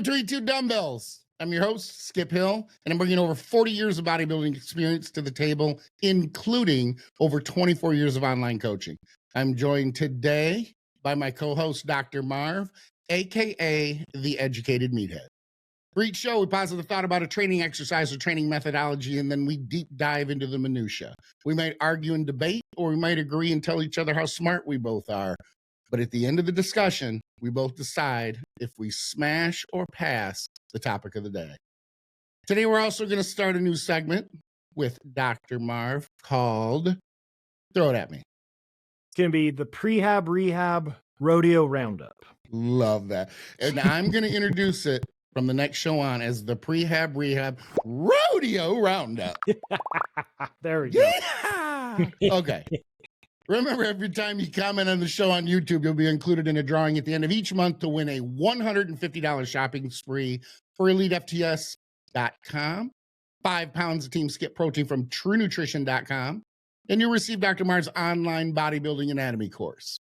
between two dumbbells. I'm your host, Skip Hill, and I'm bringing over 40 years of bodybuilding experience to the table, including over 24 years of online coaching. I'm joined today by my co-host, Dr. Marv, aka the Educated Meathead. For each show, we posit a thought about a training exercise or training methodology, and then we deep dive into the minutia. We might argue and debate, or we might agree and tell each other how smart we both are. But at the end of the discussion, we both decide if we smash or pass the topic of the day. Today, we're also going to start a new segment with Dr. Marv called Throw It At Me. It's going to be the Prehab, Rehab, Rodeo Roundup. Love that. And I'm going to introduce it from the next show on as the Prehab, Rehab, Rodeo Roundup. There we go. Yeah! Okay. Remember, every time you comment on the show on YouTube, you'll be included in a drawing at the end of each month to win a $150 shopping spree for EliteFTS.com, 5 pounds of Team Skip protein from TrueNutrition.com, and you'll receive Dr. Marv's online bodybuilding anatomy course.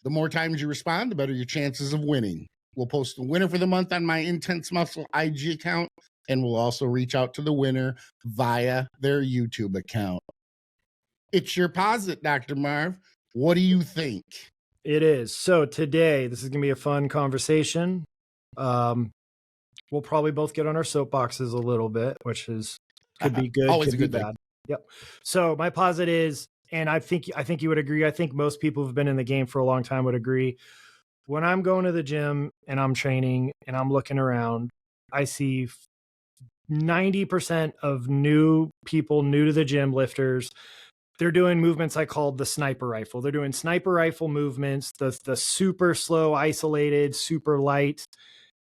The more times you respond, the better your chances of winning. We'll post the winner for the month on my Intense Muscle IG account, and we'll also reach out to the winner via their YouTube account. It's your posit, Dr. Marv. What do you think? It is. So today, this is going to be a fun conversation. We'll probably both get on our soapboxes a little bit, which could be good, always could a good be thing. bad. Yep. So my posit is, and I think you would agree. I think most people who've been in the game for a long time would agree. When I'm going to the gym and I'm training and I'm looking around, I see 90% of new people, new to the gym, lifters. They're doing movements I called the sniper rifle. They're doing sniper rifle movements, the super slow, isolated, super light,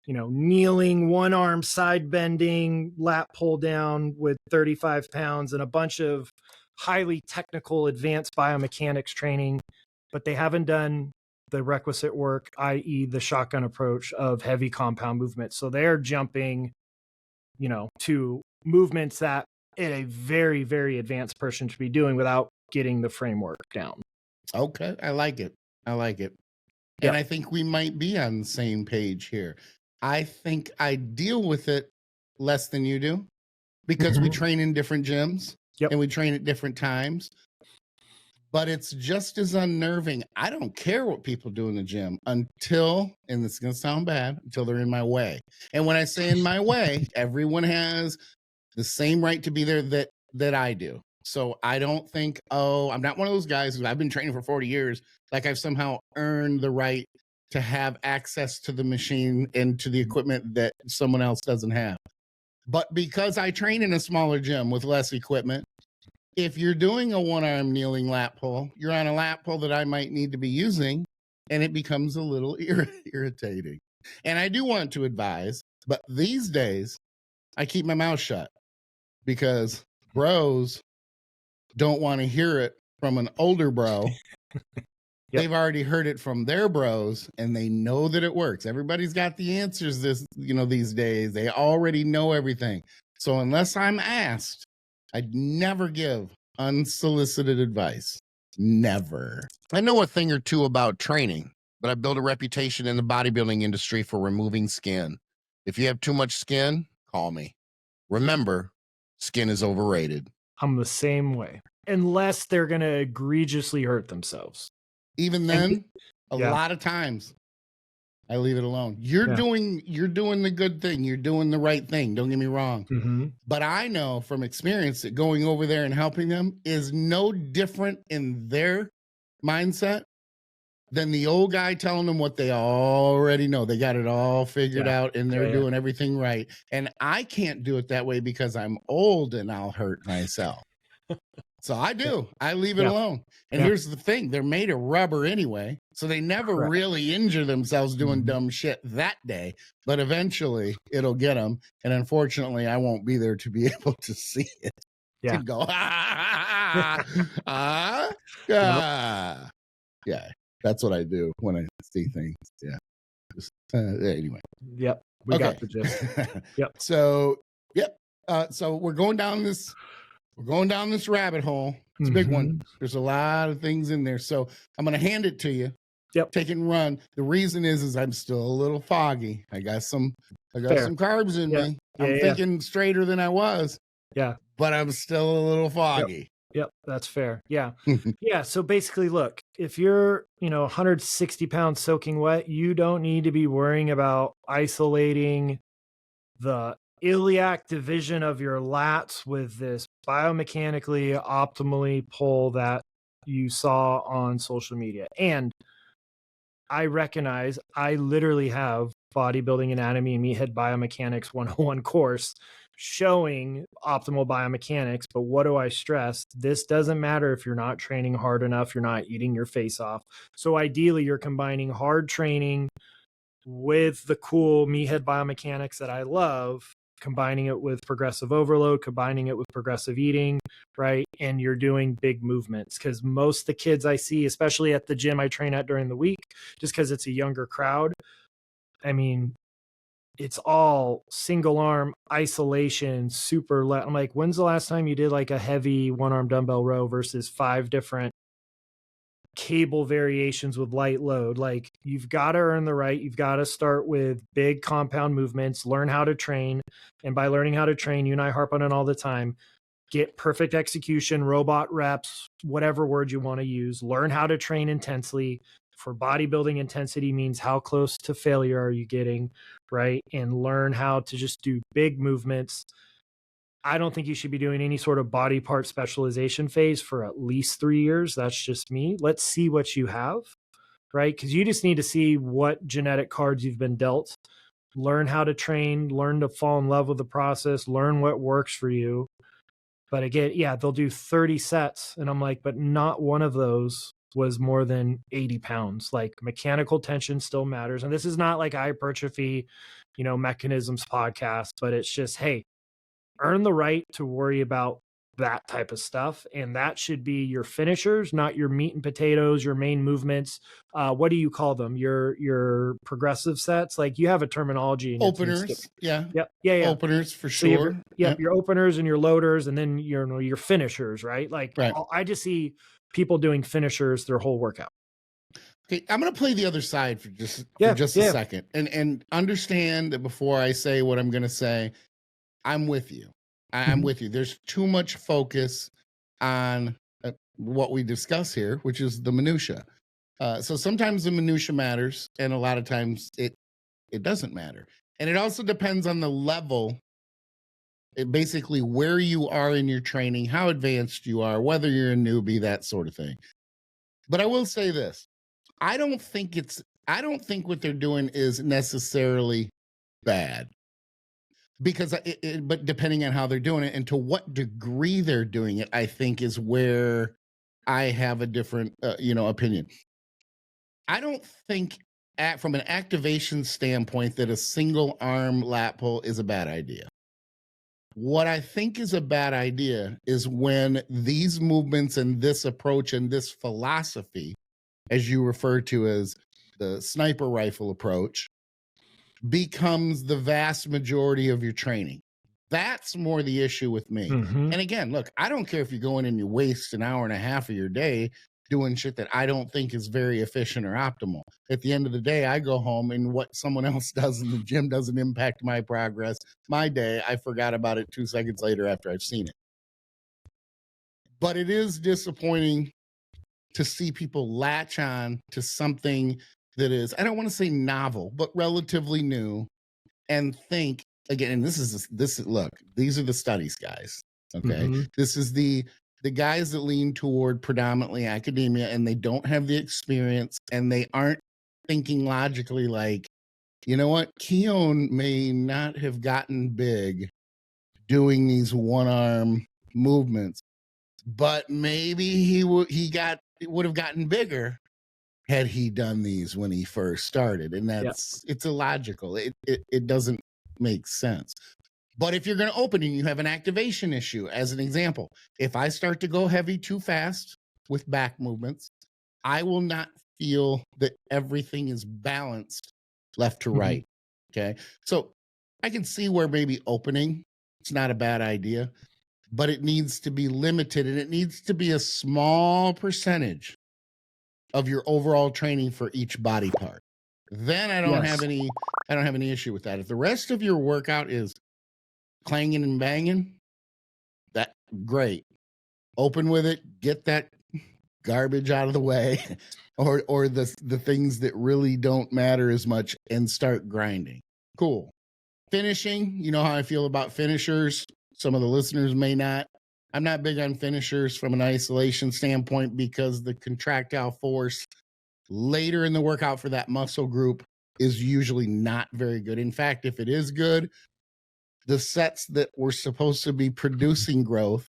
kneeling, one arm side bending, lat pull down with 35 pounds and a bunch of highly technical advanced biomechanics training, but they haven't done the requisite work, i.e. the shotgun approach of heavy compound movement. So they're jumping, to movements that a very, very advanced person should be doing without getting the framework down. Okay. I like it. Yep. And I think we might be on the same page here. I think I deal with it less than you do because we train in different gyms and we train at different times. But it's just as unnerving. I don't care what people do in the gym until, and this is going to sound bad, until they're in my way. And when I say in my way, everyone has the same right to be there that I do. So I don't think, I'm not one of those guys who I've been training for 40 years. Like I've somehow earned the right to have access to the machine and to the equipment that someone else doesn't have. But because I train in a smaller gym with less equipment, if you're doing a one-arm kneeling lat pull, you're on a lat pull that I might need to be using, and it becomes a little irritating. And I do want to advise, but these days I keep my mouth shut because bros don't want to hear it from an older bro. They've already heard it from their bros and they know that it works. Everybody's got the answers these days. They already know everything. So unless I'm asked, I'd never give unsolicited advice. Never. I know a thing or two about training, but I built a reputation in the bodybuilding industry for removing skin. If you have too much skin, call me. Remember, skin is overrated. I'm the same way. Unless they're going to egregiously hurt themselves. Even then, a lot of times, I leave it alone. You're doing the good thing. You're doing the right thing. Don't get me wrong. Mm-hmm. But I know from experience that going over there and helping them is no different in their mindset than the old guy telling them what they already know. They got it all figured out and they're doing everything right. And I can't do it that way because I'm old and I'll hurt myself. So I do. I leave it alone. And here's the thing. They're made of rubber anyway. So they never really injure themselves doing dumb shit that day. But eventually it'll get them. And unfortunately, I won't be there to be able to see it. To go, yeah. That's what I do when I see things. Yeah. Just, anyway. Yep. We got the gist. Yep. So, so we're going down this rabbit hole. It's a big one. There's a lot of things in there. So I'm going to hand it to you. Yep. Take it and run. The reason is I'm still a little foggy. I got some I got some carbs in me. I'm thinking straighter than I was. Yeah. But I'm still a little foggy. Yep, that's fair. Yeah. Yeah. So basically, look, if you're, 160 pounds soaking wet, you don't need to be worrying about isolating the iliac division of your lats with this biomechanically optimally pull that you saw on social media. And I recognize I literally have bodybuilding anatomy and meathead biomechanics 101 course showing optimal biomechanics. But what do I stress? This doesn't matter if you're not training hard enough, you're not eating your face off. So ideally, you're combining hard training with the cool meathead biomechanics that I love, combining it with progressive overload, combining it with progressive eating, right? And you're doing big movements, because most of the kids I see, especially at the gym I train at during the week, just because it's a younger crowd, I mean, it's all single arm isolation, I'm like, when's the last time you did like a heavy one arm dumbbell row versus 5 different cable variations with light load? Like, you've got to earn the right. You've got to start with big compound movements, learn how to train. And by learning how to train, you and I harp on it all the time, get perfect execution, robot reps, whatever word you want to use, learn how to train intensely. For bodybuilding, intensity means how close to failure are you getting, right? And learn how to just do big movements. I don't think you should be doing any sort of body part specialization phase for at least 3 years. That's just me. Let's see what you have, right? Because you just need to see what genetic cards you've been dealt. Learn how to train, learn to fall in love with the process, learn what works for you. But again, yeah, they'll do 30 sets. And I'm like, but not one of those was more than 80 pounds. Like, mechanical tension still matters. And this is not like hypertrophy, mechanisms podcast, but it's just, hey, earn the right to worry about that type of stuff. And that should be your finishers, not your meat and potatoes, your main movements. What do you call them? Your progressive sets? Like, you have a terminology. Openers. Yeah. Openers for sure. So your openers and your loaders, and then your finishers, right? Like, right. I just see people doing finishers their whole workout. Okay, I'm going to play the other side for just a second, and understand that before I say what I'm going to say, I'm with you. I'm with you. There's too much focus on what we discuss here, which is the minutia. So sometimes the minutia matters, and a lot of times it doesn't matter. And it also depends on the level, basically where you are in your training, how advanced you are, whether you're a newbie, that sort of thing. But I will say this. I don't think what they're doing is necessarily bad. Because but depending on how they're doing it and to what degree they're doing it, I think is where I have a different, opinion. I don't think from an activation standpoint that a single arm lat pull is a bad idea. What I think is a bad idea is when these movements and this approach and this philosophy, as you refer to as the sniper rifle approach, becomes the vast majority of your training. That's more the issue with me. And again, look, I don't care if you go in and you waste an hour and a half of your day doing shit that I don't think is very efficient or optimal. At the end of the day, I go home and what someone else does in the gym doesn't impact my progress. My day, I forgot about it 2 seconds later after I've seen it. But it is disappointing to see people latch on to something that is, I don't want to say novel, but relatively new, and think again, and this is look, these are the studies, guys. Okay. This is the guys that lean toward predominantly academia, and they don't have the experience, and they aren't thinking logically like, you know what, Keown may not have gotten big doing these one arm movements, but maybe he would have gotten bigger had he done these when he first started. And it's illogical. It doesn't make sense. But if you're going to open and you have an activation issue, as an example, if I start to go heavy too fast with back movements, I will not feel that everything is balanced left to right. Okay. So I can see where maybe opening, it's not a bad idea, but it needs to be limited, and it needs to be a small percentage of your overall training for each body part. then I don't have any issue with that. If the rest of your workout is clanging and banging, that great. Open with it, get that garbage out of the way, or the things that really don't matter as much, and start grinding. Cool. Finishing, you know how I feel about finishers. Some of the listeners may not. I'm not big on finishers from an isolation standpoint because the contractile force later in the workout for that muscle group is usually not very good. In fact, if it is good, the sets that were supposed to be producing growth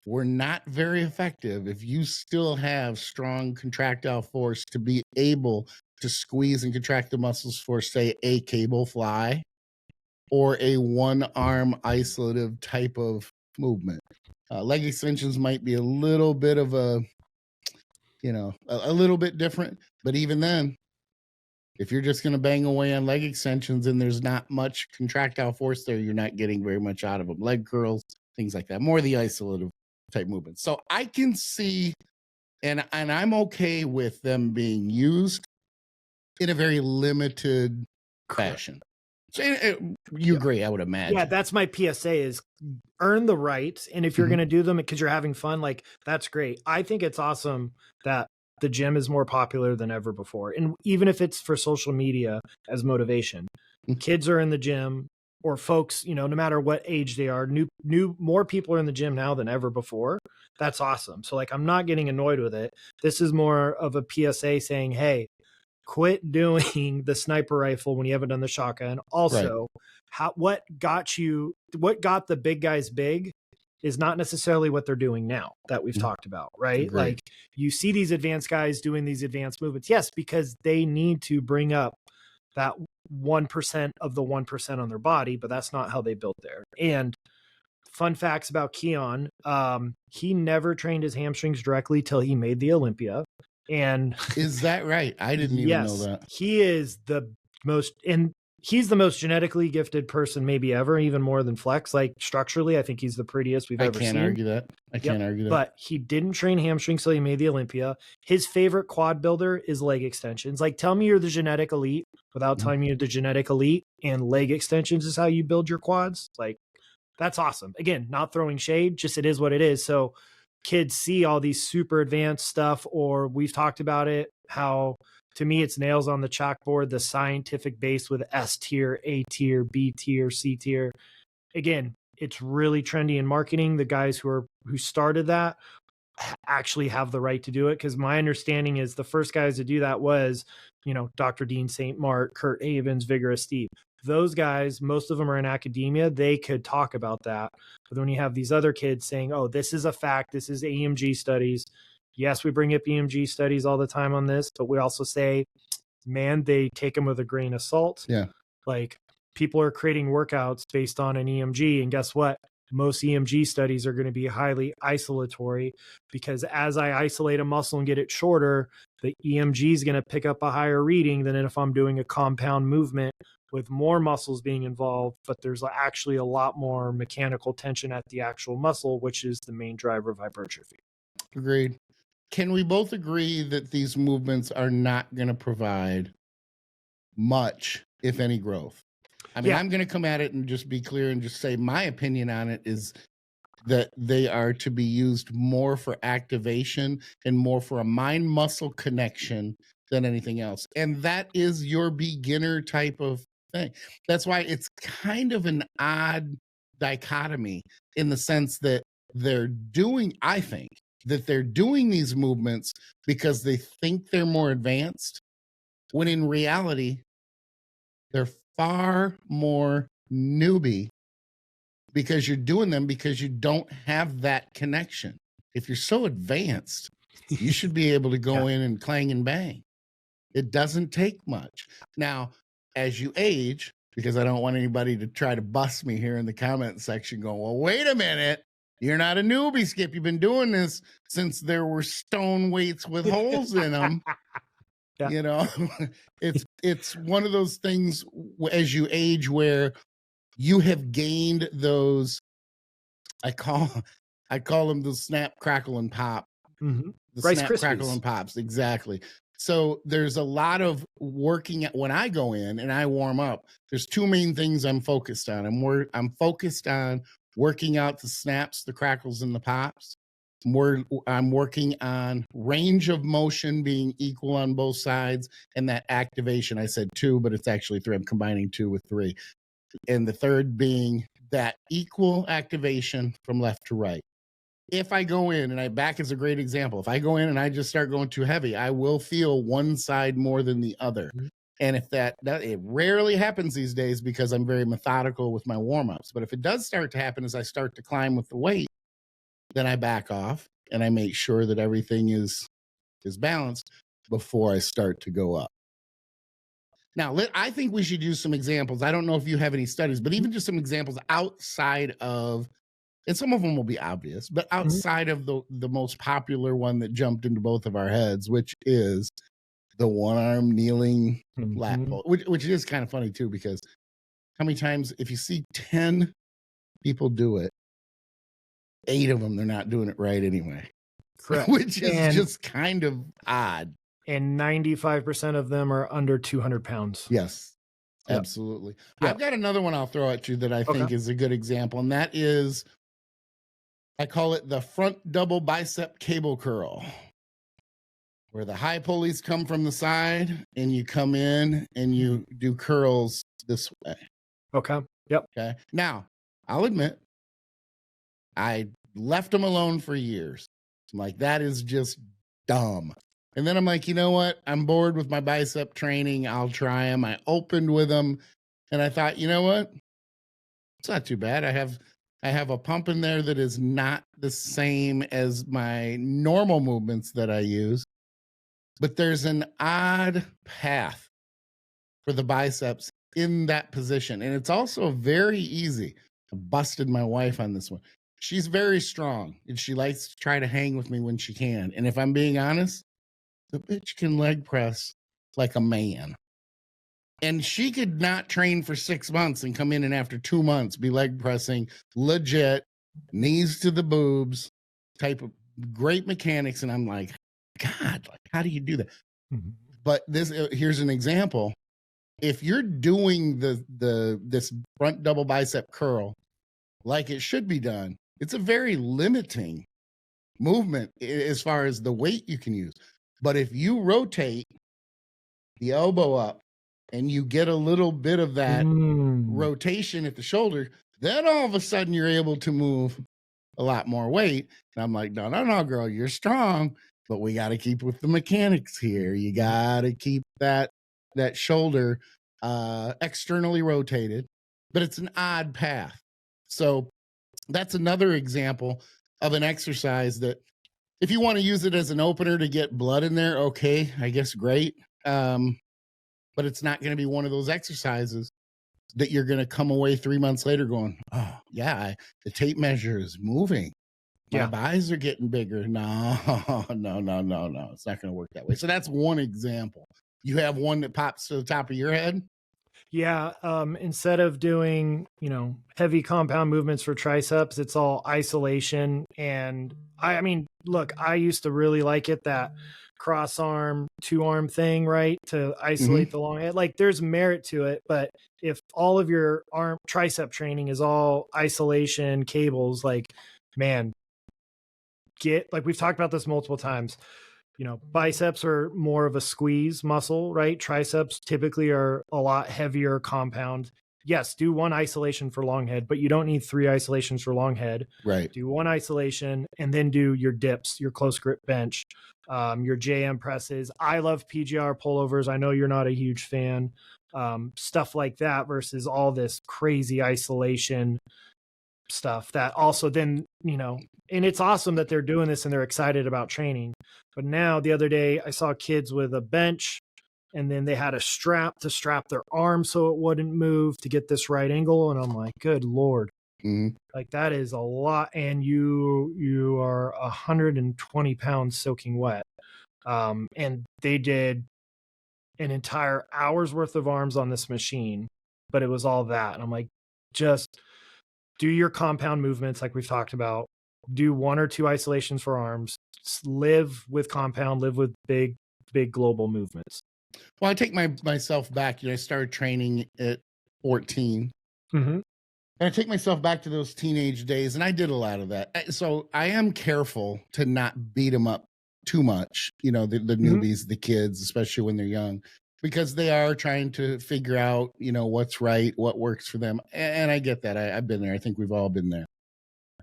were not very effective if you still have strong contractile force to be able to squeeze and contract the muscles for, say, a cable fly or a one-arm isolative type of movement. Leg extensions might be a little bit of a little bit different, but even then, if you're just going to bang away on leg extensions and there's not much contractile force there, you're not getting very much out of them. Leg curls, things like that, more the isolative type movements. So I can see, and I'm okay with them being used in a very limited fashion. So you agree, I would imagine. Yeah, that's my PSA is earn the right. And if you're going to do them because you're having fun, like that's great. I think it's awesome that the gym is more popular than ever before. And even if it's for social media as motivation, kids are in the gym, or folks, no matter what age they are, more people are in the gym now than ever before. That's awesome. So like, I'm not getting annoyed with it. This is more of a PSA saying, hey, quit doing the sniper rifle when you haven't done the shotgun. Also, what got the big guys big is not necessarily what they're doing now that we've talked about, right? Agreed. Like you see these advanced guys doing these advanced movements. Yes, because they need to bring up that 1% of the 1% on their body, but that's not how they built there. And fun facts about Keon, he never trained his hamstrings directly till he made the Olympia. And is that right? I didn't even know that. He is he's the most genetically gifted person maybe ever, even more than Flex. Like structurally, I think he's the prettiest we've ever seen. I can't argue that. But he didn't train hamstrings till he made the Olympia. His favorite quad builder is leg extensions. Like tell me you're the genetic elite without telling me you're the genetic elite, and leg extensions is how you build your quads. Like that's awesome. Again, not throwing shade, just it is what it is. So kids see all these super advanced stuff, or we've talked about it, how to me it's nails on the chalkboard, the scientific base with S tier, A tier, B tier, C tier. Again, it's really trendy in marketing. The guys who started that actually have the right to do it, because my understanding is the first guys to do that was, Dr. Dean St. Mark, Kurt Havens, Vigorous Steve. Those guys, most of them are in academia. They could talk about that. But when you have these other kids saying, oh, this is a fact, this is EMG studies. Yes, we bring up EMG studies all the time on this, but we also say, man, they take them with a grain of salt. Yeah. Like people are creating workouts based on an EMG. And guess what? Most EMG studies are going to be highly isolatory, because as I isolate a muscle and get it shorter, the EMG is going to pick up a higher reading than if I'm doing a compound movement with more muscles being involved, but there's actually a lot more mechanical tension at the actual muscle, which is the main driver of hypertrophy. Agreed. Can we both agree that these movements are not going to provide much, if any, growth? I mean, I'm going to come at it and just be clear and just say my opinion on it is that they are to be used more for activation and more for a mind-muscle connection than anything else. And that is your beginner type of thing. That's why it's kind of an odd dichotomy in the sense that I think that they're doing these movements because they think they're more advanced, when in reality, they're far more newbie, because you're doing them because you don't have that connection. If you're so advanced, you should be able to go in and clang and bang. It doesn't take much. Now, as you age, because I don't want anybody to try to bust me here in the comment section going, well, wait a minute. You're not a newbie, Skip. You've been doing this since there were stone weights with holes in them. It's one of those things as you age where you have gained those, I call them the snap, crackle, and pop. Mm-hmm. The Rice snap, Krispies. crackle, and pops. Exactly. So there's a lot of working at when I go in and I warm up. There's two main things I'm focused on. I'm focused on working out the snaps, the crackles, and the pops. I'm working on range of motion being equal on both sides, and that activation. I said 2, but it's actually 3. I'm combining 2 with 3. And the third being that equal activation from left to right. If I go in, and back is a great example. If I go in and I just start going too heavy, I will feel one side more than the other. And if that it rarely happens these days because I'm very methodical with my warm-ups. But if it does start to happen as I start to climb with the weight, then I back off and I make sure that everything is balanced before I start to go up. Now, I think we should use some examples. I don't know if you have any studies, but even just some examples outside of, and some of them will be obvious, but outside of the most popular one that jumped into both of our heads, which is the one-arm kneeling lat pull, which is kind of funny too, because how many times, if you see 10 people do it, 8 of them, they're not doing it right anyway. Correct. Which is just kind of odd. And 95% of them are under 200 pounds. Yes, yep. Absolutely. Yep. I've got another one I'll throw at you that I think is a good example, and that is, I call it the front double bicep cable curl, where the high pulleys come from the side and you come in and you do curls this way. Okay. Yep. Okay. Now, I'll admit, I left them alone for years. I'm like, that is just dumb. And then I'm like, you know what? I'm bored with my bicep training. I'll try them. I opened with them and I thought, you know what? It's not too bad. I have a pump in there that is not the same as my normal movements that I use, but there's an odd path for the biceps in that position. And it's also very easy. I busted my wife on this one. She's very strong and she likes to try to hang with me when she can. And if I'm being honest, the bitch can leg press like a man. And she could not train for 6 months and come in and after 2 months be leg pressing legit, knees to the boobs type of great mechanics. And I'm like, God, like, how do you do that? But here's an example. If you're doing this front double bicep curl like it should be done, it's a very limiting movement as far as the weight you can use. But if you rotate the elbow up and you get a little bit of that rotation at the shoulder, then all of a sudden you're able to move a lot more weight. And I'm like, no, girl, you're strong, but we got to keep with the mechanics here. You got to keep that shoulder externally rotated, but it's an odd path. So that's another example of an exercise that if you want to use it as an opener to get blood in there, okay, I guess great. But it's not going to be one of those exercises that you're going to come away 3 months later going, oh, yeah, the tape measure is moving. My thighs are getting bigger. No. It's not going to work that way. So that's one example. You have one that pops to the top of your head? Yeah. Instead of doing, heavy compound movements for triceps, it's all isolation. And I mean, look, I used to really like it, that cross arm, 2-arm thing, right? To isolate the long head. Like there's merit to it. But if all of your tricep training is all isolation cables, like, man, like we've talked about this multiple times. Biceps are more of a squeeze muscle, right? Triceps typically are a lot heavier compound. Yes, do one isolation for long head, but you don't need 3 isolations for long head. Right. Do one isolation and then do your dips, your close grip bench, your JM presses. I love PGR pullovers. I know you're not a huge fan. Stuff like that versus all this crazy isolation stuff that also then, and it's awesome that they're doing this and they're excited about training. But now the other day I saw kids with a bench and then they had a strap to strap their arm so it wouldn't move to get this right angle. And I'm like, good Lord, like that is a lot. And you are 120 pounds soaking wet. And they did an entire hour's worth of arms on this machine, but it was all that. And I'm like, just do your compound movements like we've talked about. Do 1 or 2 isolations for arms. Live with compound, live with big big global movements? Well, I take myself back. I started training at 14. Mm-hmm. And I take myself back to those teenage days, and I did a lot of that. So I am careful to not beat them up too much, the newbies, the kids, especially when they're young, because they are trying to figure out, what's right, what works for them. And I get that. I've been there. I think we've all been there.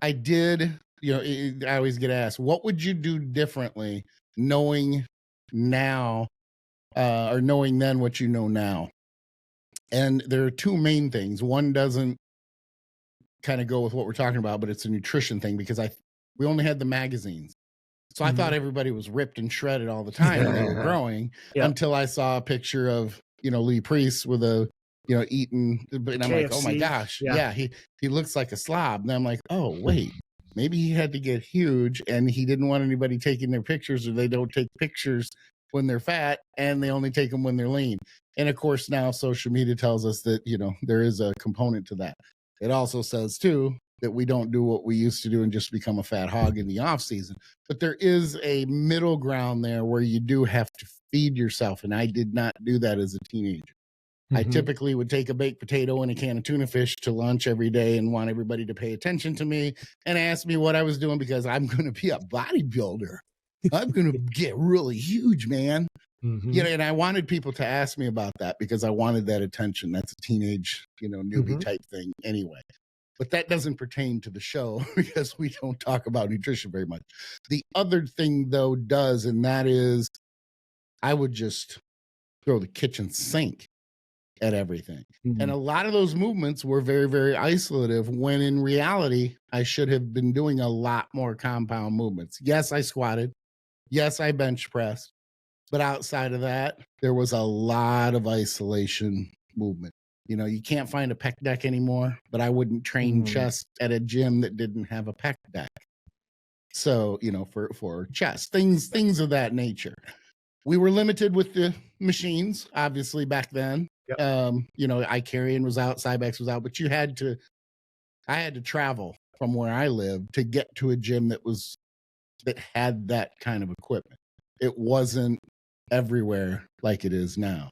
I did, I always get asked, what would you do differently knowing now or knowing then what you know now? And there are two main things. One doesn't kind of go with what we're talking about, but it's a nutrition thing because we only had the magazines. So I thought everybody was ripped and shredded all the time when they were growing until I saw a picture of, Lee Priest with a, eating, and I'm like, oh my gosh. Yeah. He looks like a slob. And I'm like, oh, wait, maybe he had to get huge and he didn't want anybody taking their pictures, or they don't take pictures when they're fat and they only take them when they're lean. And of course, now social media tells us that, there is a component to that. It also says, too, that we don't do what we used to do and just become a fat hog in the off season. But there is a middle ground there where you do have to feed yourself. And I did not do that as a teenager. I typically would take a baked potato and a can of tuna fish to lunch every day and want everybody to pay attention to me and ask me what I was doing, because I'm going to be a bodybuilder. I'm going to get really huge, man. And I wanted people to ask me about that because I wanted that attention. That's a teenage, newbie type thing anyway. But that doesn't pertain to the show because we don't talk about nutrition very much. The other thing, though, does, and that is I would just throw the kitchen sink at everything. And a lot of those movements were very, very isolative, when in reality, I should have been doing a lot more compound movements. Yes, I squatted. Yes, I bench pressed. But outside of that, there was a lot of isolation movement. You can't find a pec deck anymore, but I wouldn't train chest at a gym that didn't have a pec deck. So, for chest, things of that nature. We were limited with the machines, obviously, back then. iCarrion was out, Cybex was out, but I had to travel from where I lived to get to a gym that had that kind of equipment. It wasn't everywhere like it is now.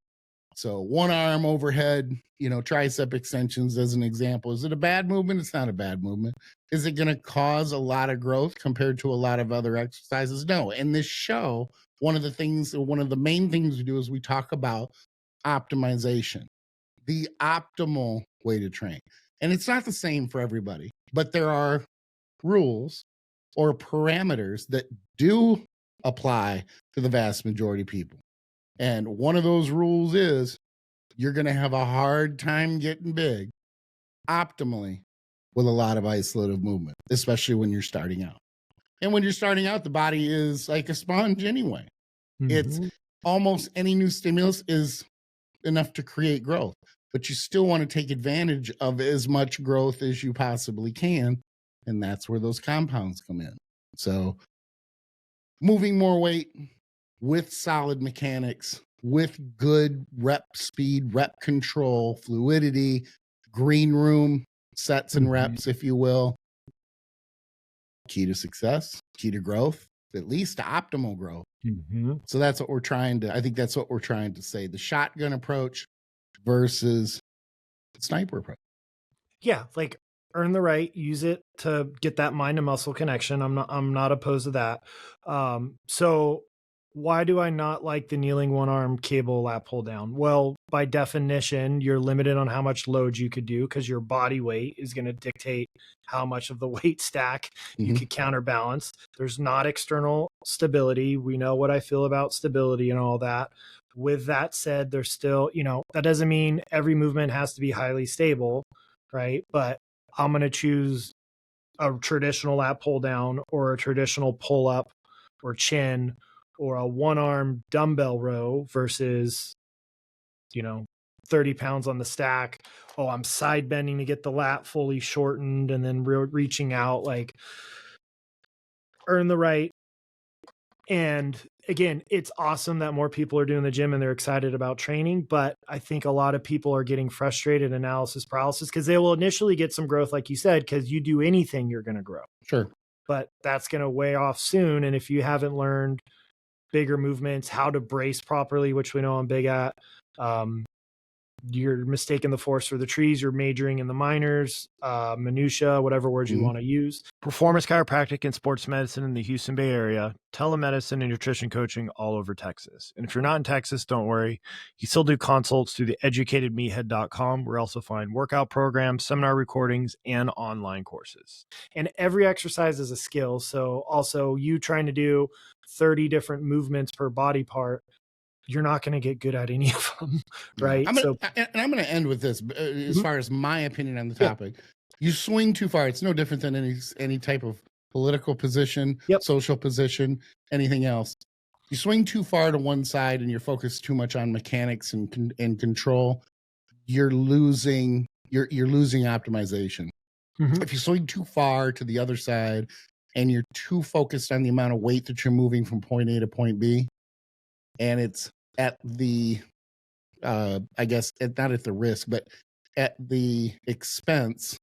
So one arm overhead, tricep extensions as an example. Is it a bad movement? It's not a bad movement. Is it going to cause a lot of growth compared to a lot of other exercises? No. In this show, one of the main things we do is we talk about optimization, the optimal way to train. And it's not the same for everybody, but there are rules or parameters that do apply to the vast majority of people. And one of those rules is you're going to have a hard time getting big optimally with a lot of isolative movement, especially when you're starting out. And when you're starting out, the body is like a sponge anyway. It's almost any new stimulus is enough to create growth, but you still want to take advantage of as much growth as you possibly can. And that's where those compounds come in. So moving more weight with solid mechanics, with good rep speed, rep control, fluidity, green room sets and reps, if you will. Key to success, key to growth, at least to optimal growth. So that's what I think that's what we're trying to say. The shotgun approach versus the sniper approach. Yeah, like earn the right, use it to get that mind to muscle connection. I'm not opposed to that. So why do I not like the kneeling one arm cable lat pull down? Well, by definition, you're limited on how much load you could do because your body weight is going to dictate how much of the weight stack you could counterbalance. There's not external stability. We know what I feel about stability and all that. With that said, there's still, that doesn't mean every movement has to be highly stable, right? But I'm going to choose a traditional lat pull down or a traditional pull up or chin or a one arm dumbbell row versus, 30 pounds on the stack. Oh, I'm side bending to get the lat fully shortened and then reaching out, like earn the right. And again, it's awesome that more people are doing the gym and they're excited about training, but I think a lot of people are getting frustrated, analysis paralysis, because they will initially get some growth, like you said, because you do anything, you're going to grow. Sure. But that's going to weigh off soon. And if you haven't learned bigger movements, how to brace properly, which we know I'm big at. You're mistaking the forest for the trees. You're majoring in the minors, minutia, whatever words you want to use. Performance chiropractic and sports medicine in the Houston Bay Area, telemedicine and nutrition coaching all over Texas. And if you're not in Texas, don't worry. You still do consults through the educatedmeathead.com. Where you also find workout programs, seminar recordings, and online courses. And every exercise is a skill. So also you trying to do 30 different movements per body part, you're not going to get good at any of them, right? I'm going to end with this as far as my opinion on the topic. You swing too far. It's no different than any type of political position, social position, anything else. You swing too far to one side and you're focused too much on mechanics and control. You're losing optimization. If you swing too far to the other side and you're too focused on the amount of weight that you're moving from point A to point B, and it's at the, I guess, not at the risk, but at the expense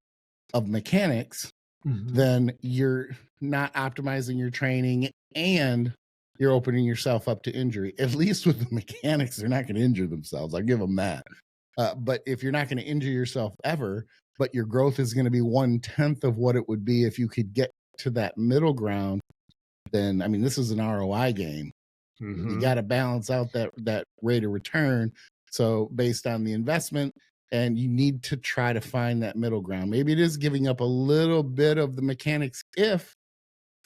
of mechanics, then you're not optimizing your training and you're opening yourself up to injury. At least with the mechanics, they're not going to injure themselves. I'll give them that. But if you're not going to injure yourself ever, but your growth is going to be 1/10 of what it would be if you could get to that middle ground, then, I mean, this is an ROI game. You got to balance out that rate of return. So based on the investment, and you need to try to find that middle ground. Maybe it is giving up a little bit of the mechanics if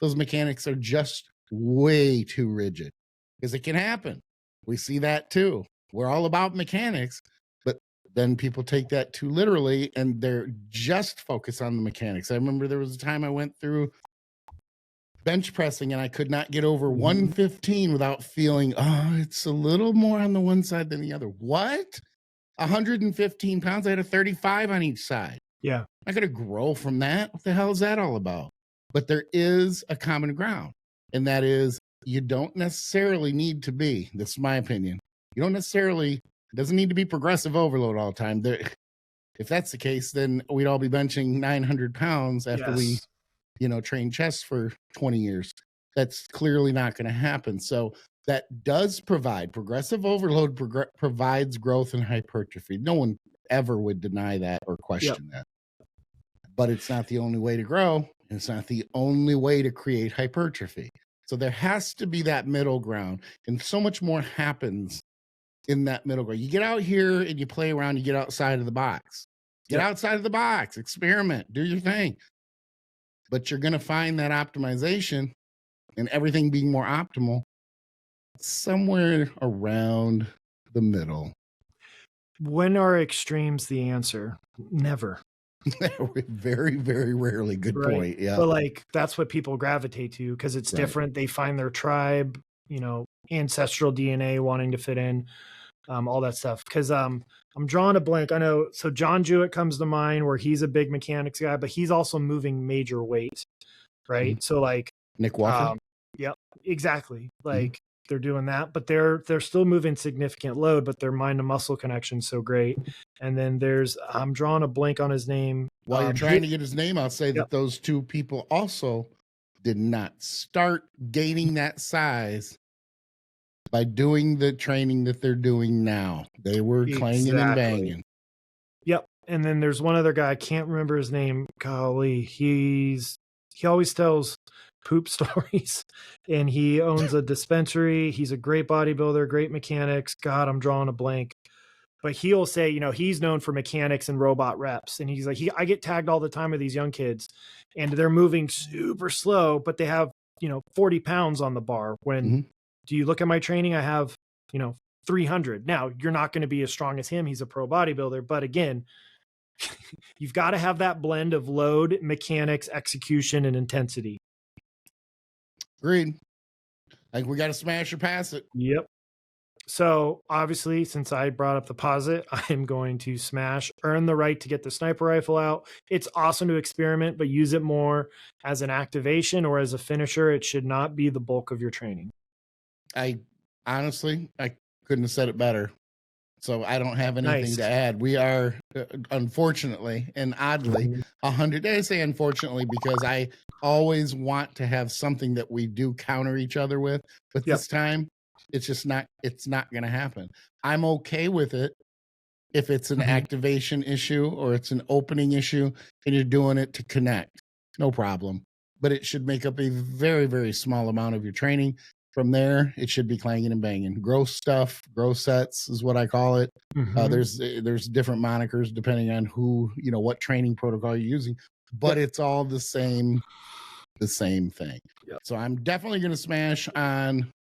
those mechanics are just way too rigid, because it can happen. We see that too. We're all about mechanics, but then people take that too literally and they're just focused on the mechanics. I remember there was a time I went through bench pressing and I could not get over 115 without feeling, oh, it's a little more on the one side than the other. What? 115 pounds? I had a 35 on each side. Yeah. I got to grow from that. What the hell is that all about? But there is a common ground, and that is you don't necessarily need to be, this is my opinion, you don't necessarily, it doesn't need to be progressive overload all the time. If that's the case, then we'd all be benching 900 pounds after we train chest for 20 years. That's clearly not going to happen. So that does provide progressive overload, provides growth and hypertrophy. No one ever would deny that or question that. But it's not the only way to grow. And it's not the only way to create hypertrophy. So there has to be that middle ground. And so much more happens in that middle ground. You get out here and you play around, you get outside of the box. Get outside of the box, experiment, do your thing. But you're going to find that optimization and everything being more optimal somewhere around the middle. When are extremes the answer? Never. Very, very rarely. Good point. Yeah. But like, that's what people gravitate to because it's different. They find their tribe, ancestral DNA wanting to fit in, all that stuff. Because I'm drawing a blank. I know. So John Jewett comes to mind where he's a big mechanics guy, but he's also moving major weight. Right. So like Nick Walker. Yep, exactly. Like they're doing that, but they're still moving significant load, but their mind to muscle connection's so great. And then I'm drawing a blank on his name. While you're trying to get his name, I'll say that those two people also did not start gaining that size by doing the training that they're doing now. They were clanging and banging. Yep. And then there's one other guy, I can't remember his name. Golly, he always tells poop stories and he owns a dispensary. He's a great bodybuilder, great mechanics. God, I'm drawing a blank. But he'll say, he's known for mechanics and robot reps. And he's like, I get tagged all the time with these young kids and they're moving super slow, but they have, 40 pounds on the bar. When do you look at my training? I have, 300. Now you're not going to be as strong as him. He's a pro bodybuilder. But again, you've got to have that blend of load, mechanics, execution, and intensity. Agreed. Like we got to smash or pass it. Yep. So obviously, since I brought up the posit, I'm going to smash, earn the right to get the sniper rifle out. It's awesome to experiment, but use it more as an activation or as a finisher. It should not be the bulk of your training. I couldn't have said it better. So I don't have anything to add. We are, unfortunately and oddly, 100. I say unfortunately because I always want to have something that we do counter each other with. But this time, It's just not, it's not going to happen. I'm okay with it if it's an activation issue or it's an opening issue and you're doing it to connect. No problem. But it should make up a very, very small amount of your training. From there, it should be clanging and banging. Gross stuff, gross sets is what I call it. There's different monikers depending on who, what training protocol you're using, but it's all the same thing. Yep. So I'm definitely going to smash on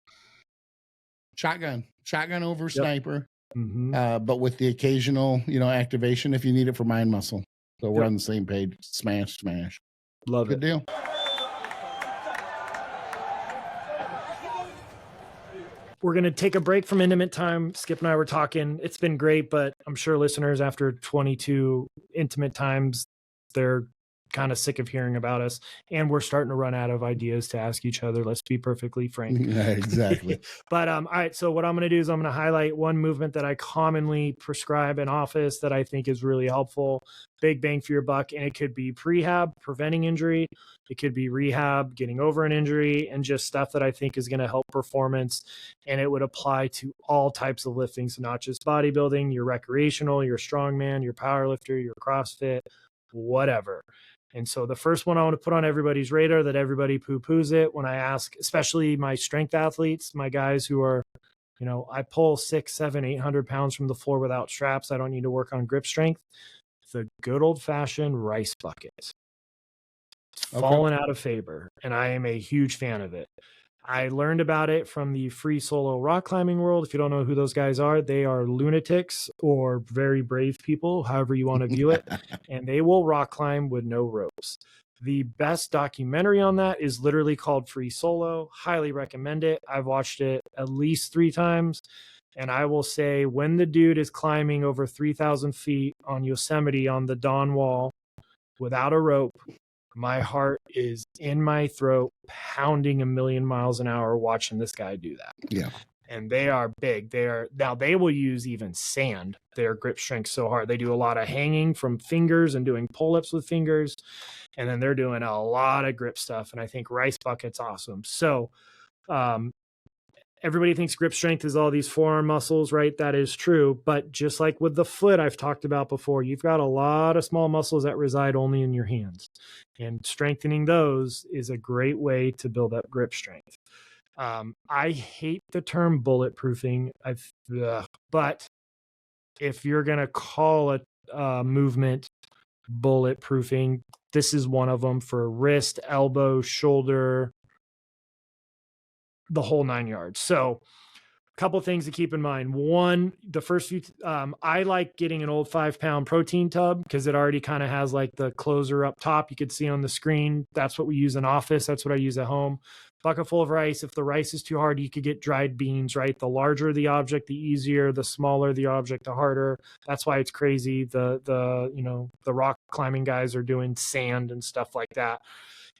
shotgun over sniper, but with the occasional, activation if you need it for mind muscle. So we're on the same page. Smash. Love Good deal. We're going to take a break from intimate time. Skip and I were talking. It's been great, but I'm sure listeners after 22 intimate times, they're kind of sick of hearing about us. And we're starting to run out of ideas to ask each other. Let's be perfectly frank. Yeah, exactly. But all right. So what I'm going to do is I'm going to highlight one movement that I commonly prescribe in office that I think is really helpful. Big bang for your buck. And it could be prehab, preventing injury. It could be rehab, getting over an injury, and just stuff that I think is going to help performance. And it would apply to all types of lifting. So not just bodybuilding, your recreational, your strongman, your powerlifter, your CrossFit, whatever. And so the first one I want to put on everybody's radar that everybody poo-poos it when I ask, especially my strength athletes, my guys who are, I pull 600, 700, 800 pounds from the floor without straps. I don't need to work on grip strength. The good old fashioned rice bucket. It's fallen out of favor, and I am a huge fan of it. I learned about it from the free solo rock climbing world. If you don't know who those guys are, they are lunatics or very brave people, however you want to view it. And they will rock climb with no ropes. The best documentary on that is literally called Free Solo. Highly recommend it. I've watched it at least 3 times. And I will say when the dude is climbing over 3,000 feet on Yosemite on the Dawn Wall without a rope, my heart is in my throat, pounding a million miles an hour watching this guy do that. Yeah. And they are big. Now they will use even sand. Their grip strength so hard. They do a lot of hanging from fingers and doing pull-ups with fingers. And then they're doing a lot of grip stuff. And I think rice bucket's awesome. So, everybody thinks grip strength is all these forearm muscles, right? That is true. But just like with the foot I've talked about before, you've got a lot of small muscles that reside only in your hands. And strengthening those is a great way to build up grip strength. I hate the term bulletproofing, but if you're going to call a movement bulletproofing, this is one of them for wrist, elbow, shoulder, the whole 9 yards. So a couple of things to keep in mind. One, the first few, I like getting an old 5-pound protein tub because it already kind of has like the closer up top. You could see on the screen. That's what we use in office. That's what I use at home. Bucket full of rice. If the rice is too hard, you could get dried beans, right? The larger the object, the easier. The smaller the object, the harder. That's why it's crazy. The rock climbing guys are doing sand and stuff like that.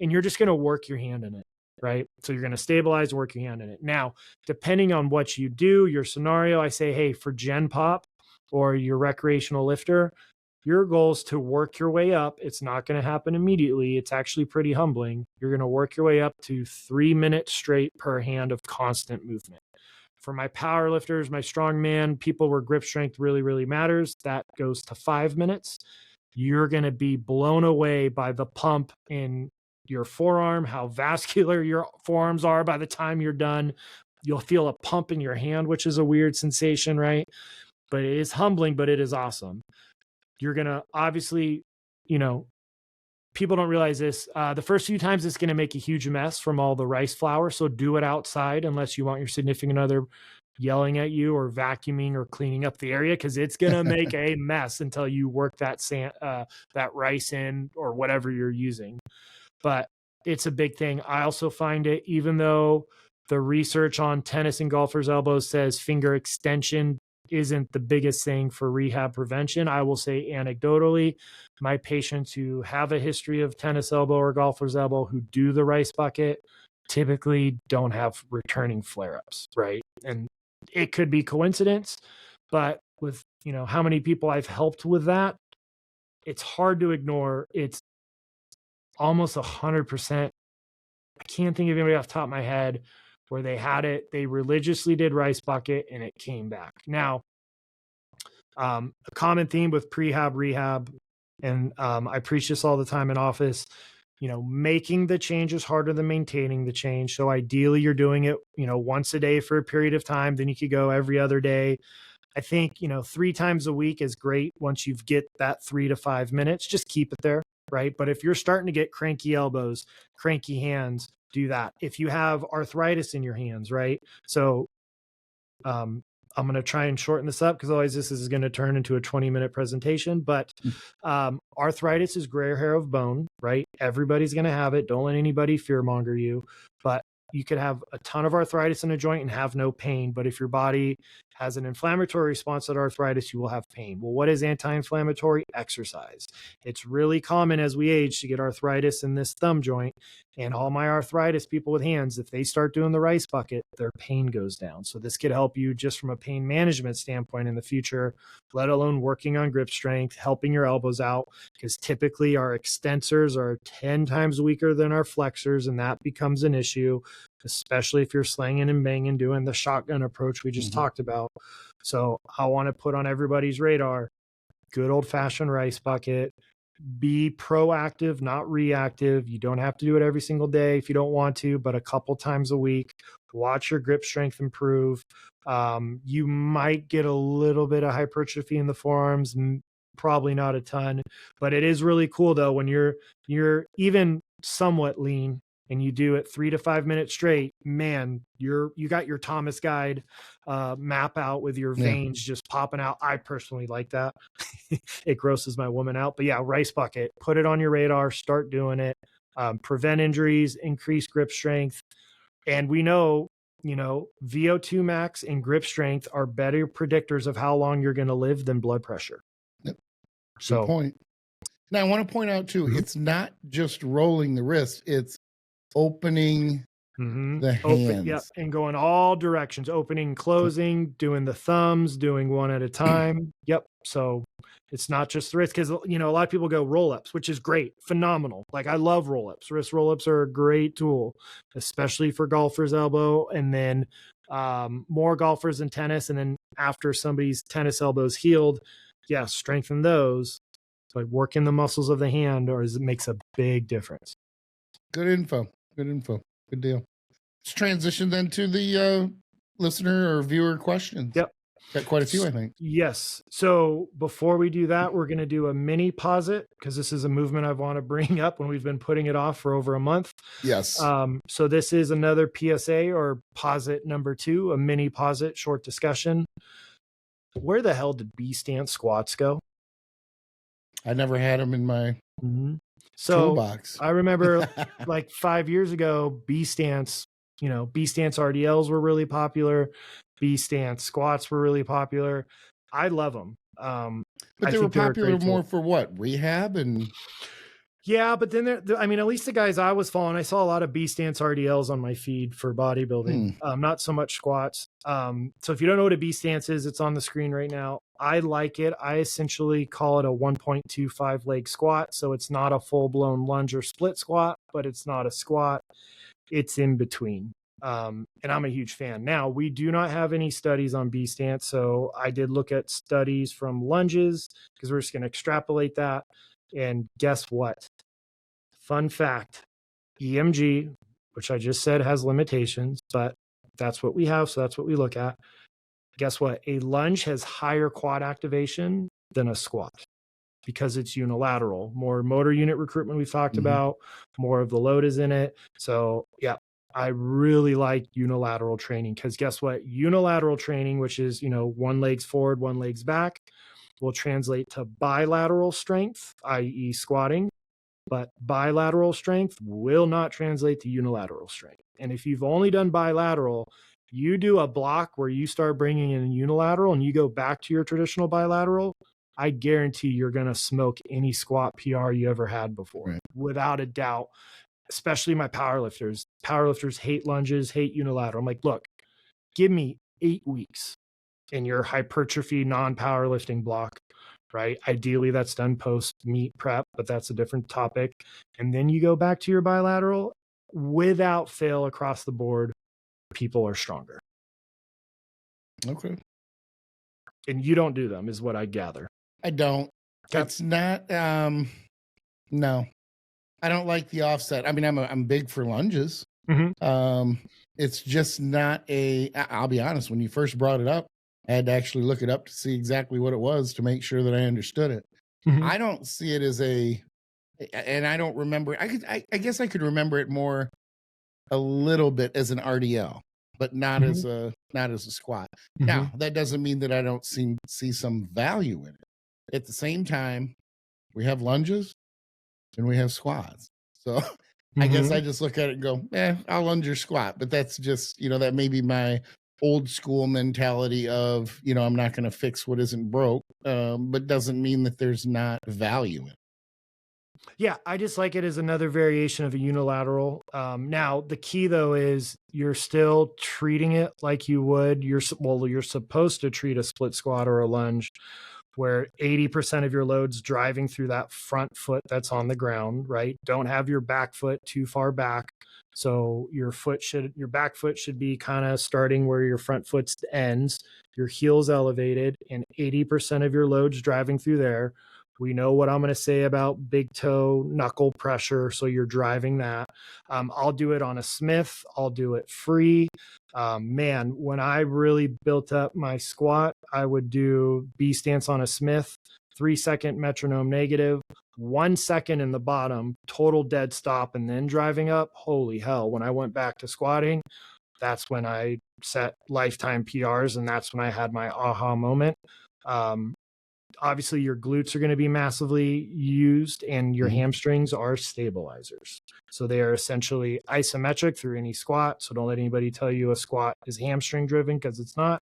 And you're just going to work your hand in it. Right. So you're going to stabilize and work your hand in it. Now, depending on what you do, your scenario, I say, hey, for Gen Pop or your recreational lifter, your goal is to work your way up. It's not going to happen immediately. It's actually pretty humbling. You're going to work your way up to 3 minutes straight per hand of constant movement. For my power lifters, my strongman, people where grip strength really, really matters, that goes to 5 minutes. You're going to be blown away by the pump in your forearm, how vascular your forearms are by the time you're done. You'll feel a pump in your hand, which is a weird sensation, right? But it is humbling, but it is awesome. You're going to obviously, people don't realize this. The first few times it's going to make a huge mess from all the rice flour. So do it outside unless you want your significant other yelling at you or vacuuming or cleaning up the area, because it's going to make a mess until you work that rice in or whatever you're using. But it's a big thing. I also find it, even though the research on tennis and golfers' elbows says finger extension isn't the biggest thing for rehab prevention, I will say anecdotally, my patients who have a history of tennis elbow or golfer's elbow who do the rice bucket typically don't have returning flare-ups, right? And it could be coincidence, but with, how many people I've helped with that, it's hard to ignore. It's almost 100%. I can't think of anybody off the top of my head where they had it, they religiously did rice bucket and it came back. Now, a common theme with prehab, rehab, and I preach this all the time in office, making the change is harder than maintaining the change. So ideally you're doing it, once a day for a period of time, then you could go every other day. I think, 3 times a week is great. Once you get that 3 to 5 minutes, just keep it there, right? But if you're starting to get cranky elbows, cranky hands, do that. If you have arthritis in your hands, right? So I'm going to try and shorten this up because otherwise this is going to turn into a 20-minute presentation. But arthritis is gray hair of bone, right? Everybody's going to have it. Don't let anybody fearmonger you. But you could have a ton of arthritis in a joint and have no pain. But if your body has an inflammatory response to arthritis, you will have pain. Well, what is anti-inflammatory? Exercise. It's really common as we age to get arthritis in this thumb joint. And all my arthritis people with hands, if they start doing the rice bucket, their pain goes down. So this could help you just from a pain management standpoint in the future, let alone working on grip strength, helping your elbows out, because typically our extensors are 10 times weaker than our flexors, and that becomes an issue, especially if you're slanging and banging, doing the shotgun approach we just talked about. So I want to put on everybody's radar, good old-fashioned rice bucket. Be proactive, not reactive. You don't have to do it every single day if you don't want to, but a couple times a week. Watch your grip strength improve. You might get a little bit of hypertrophy in the forearms, probably not a ton, but it is really cool though when you're even somewhat lean and you do it 3 to 5 minutes straight, man, you got your Thomas guide map out with your veins just popping out. I personally like that. It grosses my woman out, but yeah, rice bucket, put it on your radar, start doing it, prevent injuries, increase grip strength. And we know, VO2 max and grip strength are better predictors of how long you're going to live than blood pressure. Yep. So, good point. Now I want to point out too, it's not just rolling the wrist, it's opening the hands. And going all directions, opening, closing, doing the thumbs, doing one at a time. So it's not just the wrist, because a lot of people go roll-ups, which is great, phenomenal. Like I love roll-ups. Wrist roll-ups are a great tool, especially for golfers' elbow, and then more golfers in tennis. And then after somebody's tennis elbow's healed, strengthen those. So working the muscles of the hand makes a big difference. Good info. Good deal. Let's transition then to the listener or viewer questions. Yep. Got quite a few, I think. Yes. So before we do that, we're going to do a mini posit, because this is a movement I want to bring up when we've been putting it off for over a month. Yes. So this is another PSA or posit number 2, a mini posit, short discussion. Where the hell did B stance squats go? I never had them in my toolbox. I remember like 5 years ago, B stance RDLs were really popular. B stance squats were really popular. I love them. But they were popular more for what? Rehab and... Yeah, but then at least the guys I was following, I saw a lot of B stance RDLs on my feed for bodybuilding, not so much squats. So if you don't know what a B stance is, it's on the screen right now. I like it. I essentially call it a 1.25 leg squat. So it's not a full blown lunge or split squat, but it's not a squat. It's in between. And I'm a huge fan. Now, we do not have any studies on B stance. So I did look at studies from lunges, because we're just going to extrapolate that. And guess what? Fun fact, EMG, which I just said has limitations, but that's what we have. So that's what we look at. Guess what? A lunge has higher quad activation than a squat, because it's unilateral. More motor unit recruitment we've talked about, more of the load is in it. So yeah, I really like unilateral training, because guess what? Unilateral training, which is, one leg's forward, one leg's back, will translate to bilateral strength, i.e. squatting, but bilateral strength will not translate to unilateral strength. And if you've only done bilateral, you do a block where you start bringing in unilateral and you go back to your traditional bilateral, I guarantee you're going to smoke any squat PR you ever had before, without a doubt, especially my powerlifters. Powerlifters hate lunges, hate unilateral. I'm like, look, give me 8 weeks in your hypertrophy non-powerlifting block, right? Ideally, that's done post meet prep, but that's a different topic. And then you go back to your bilateral without fail across the board. people are stronger. Okay. And you don't do them, is what I gather. I don't. Okay. It's not. No, I don't like the offset. I mean, I'm big for lunges. Mm-hmm. It's just not I'll be honest. When you first brought it up, I had to actually look it up to see exactly what it was to make sure that I understood it. Mm-hmm. I don't see it as and I don't remember. I guess I could remember it more a little bit as an RDL, but not as a squat. Mm-hmm. Now, that doesn't mean that I don't see some value in it. At the same time, we have lunges and we have squats. So I guess I just look at it and go, I'll lunge or squat. But that's just, that may be my old school mentality of, I'm not going to fix what isn't broke, but doesn't mean that there's not value in it. Yeah, I just like it as another variation of a unilateral. Now, the key though is you're still treating it like you would. You're supposed to treat a split squat or a lunge where 80% of your load's driving through that front foot that's on the ground, right? Don't have your back foot too far back. So your back foot should be kind of starting where your front foot ends, your heel's elevated, and 80% of your load's driving through there. We know what I'm going to say about big toe knuckle pressure. So you're driving that. I'll do it on a Smith. I'll do it free. Man, when I really built up my squat, I would do B stance on a Smith, 3-second metronome negative, 1 second in the bottom, total dead stop, and then driving up. Holy hell. When I went back to squatting, that's when I set lifetime PRs, and that's when I had my aha moment. Obviously your glutes are going to be massively used, and your hamstrings are stabilizers. So they are essentially isometric through any squat. So don't let anybody tell you a squat is hamstring driven, because it's not.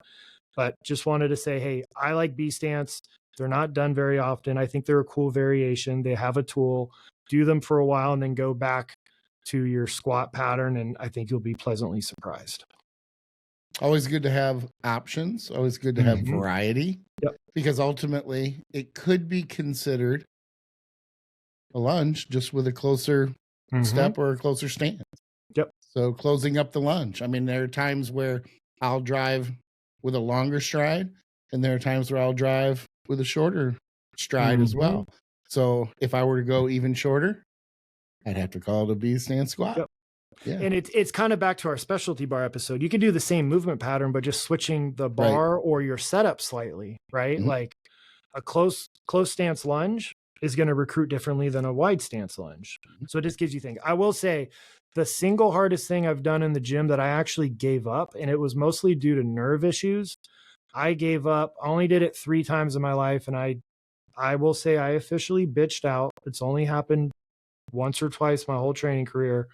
But just wanted to say, hey, I like B stance. They're not done very often. I think they're a cool variation. They have a tool. Do them for a while and then go back to your squat pattern, and I think you'll be pleasantly surprised. Always good to have options. Always good to have variety. Yep. Because ultimately, it could be considered a lunge just with a closer step or a closer stance. Yep. So closing up the lunge. I mean, there are times where I'll drive with a longer stride, and there are times where I'll drive with a shorter stride as well. So if I were to go even shorter, I'd have to call it a B stance squat. Yep. Yeah. And it's kind of back to our specialty bar episode. You can do the same movement pattern, but just switching the bar or your setup slightly, right? Like a close stance lunge is going to recruit differently than a wide stance lunge. So it just gives you things. I will say the single hardest thing I've done in the gym that I actually gave up, and it was mostly due to nerve issues. I gave up. I only did it 3 times in my life. And I will say I officially bitched out. It's only happened once or twice my whole training career.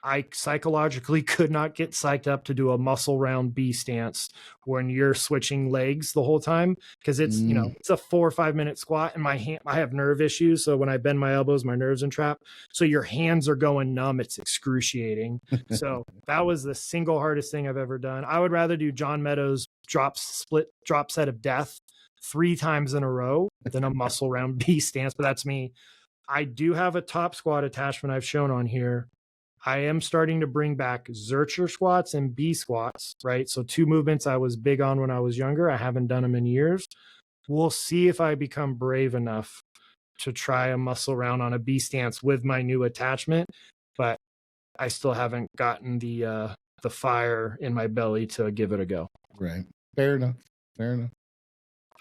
I psychologically could not get psyched up to do a muscle round B stance when you're switching legs the whole time, because it's, it's a 4 or 5 minute squat, and I have nerve issues. So when I bend my elbows, my nerves entrap. So your hands are going numb. It's excruciating. So that was the single hardest thing I've ever done. I would rather do John Meadows' drop set of death 3 times in a row than a muscle round B stance, but that's me. I do have a top squat attachment I've shown on here. I am starting to bring back Zercher squats and B squats, right? So 2 movements I was big on when I was younger. I haven't done them in years. We'll see if I become brave enough to try a muscle round on a B stance with my new attachment, but I still haven't gotten the fire in my belly to give it a go. Right. Fair enough.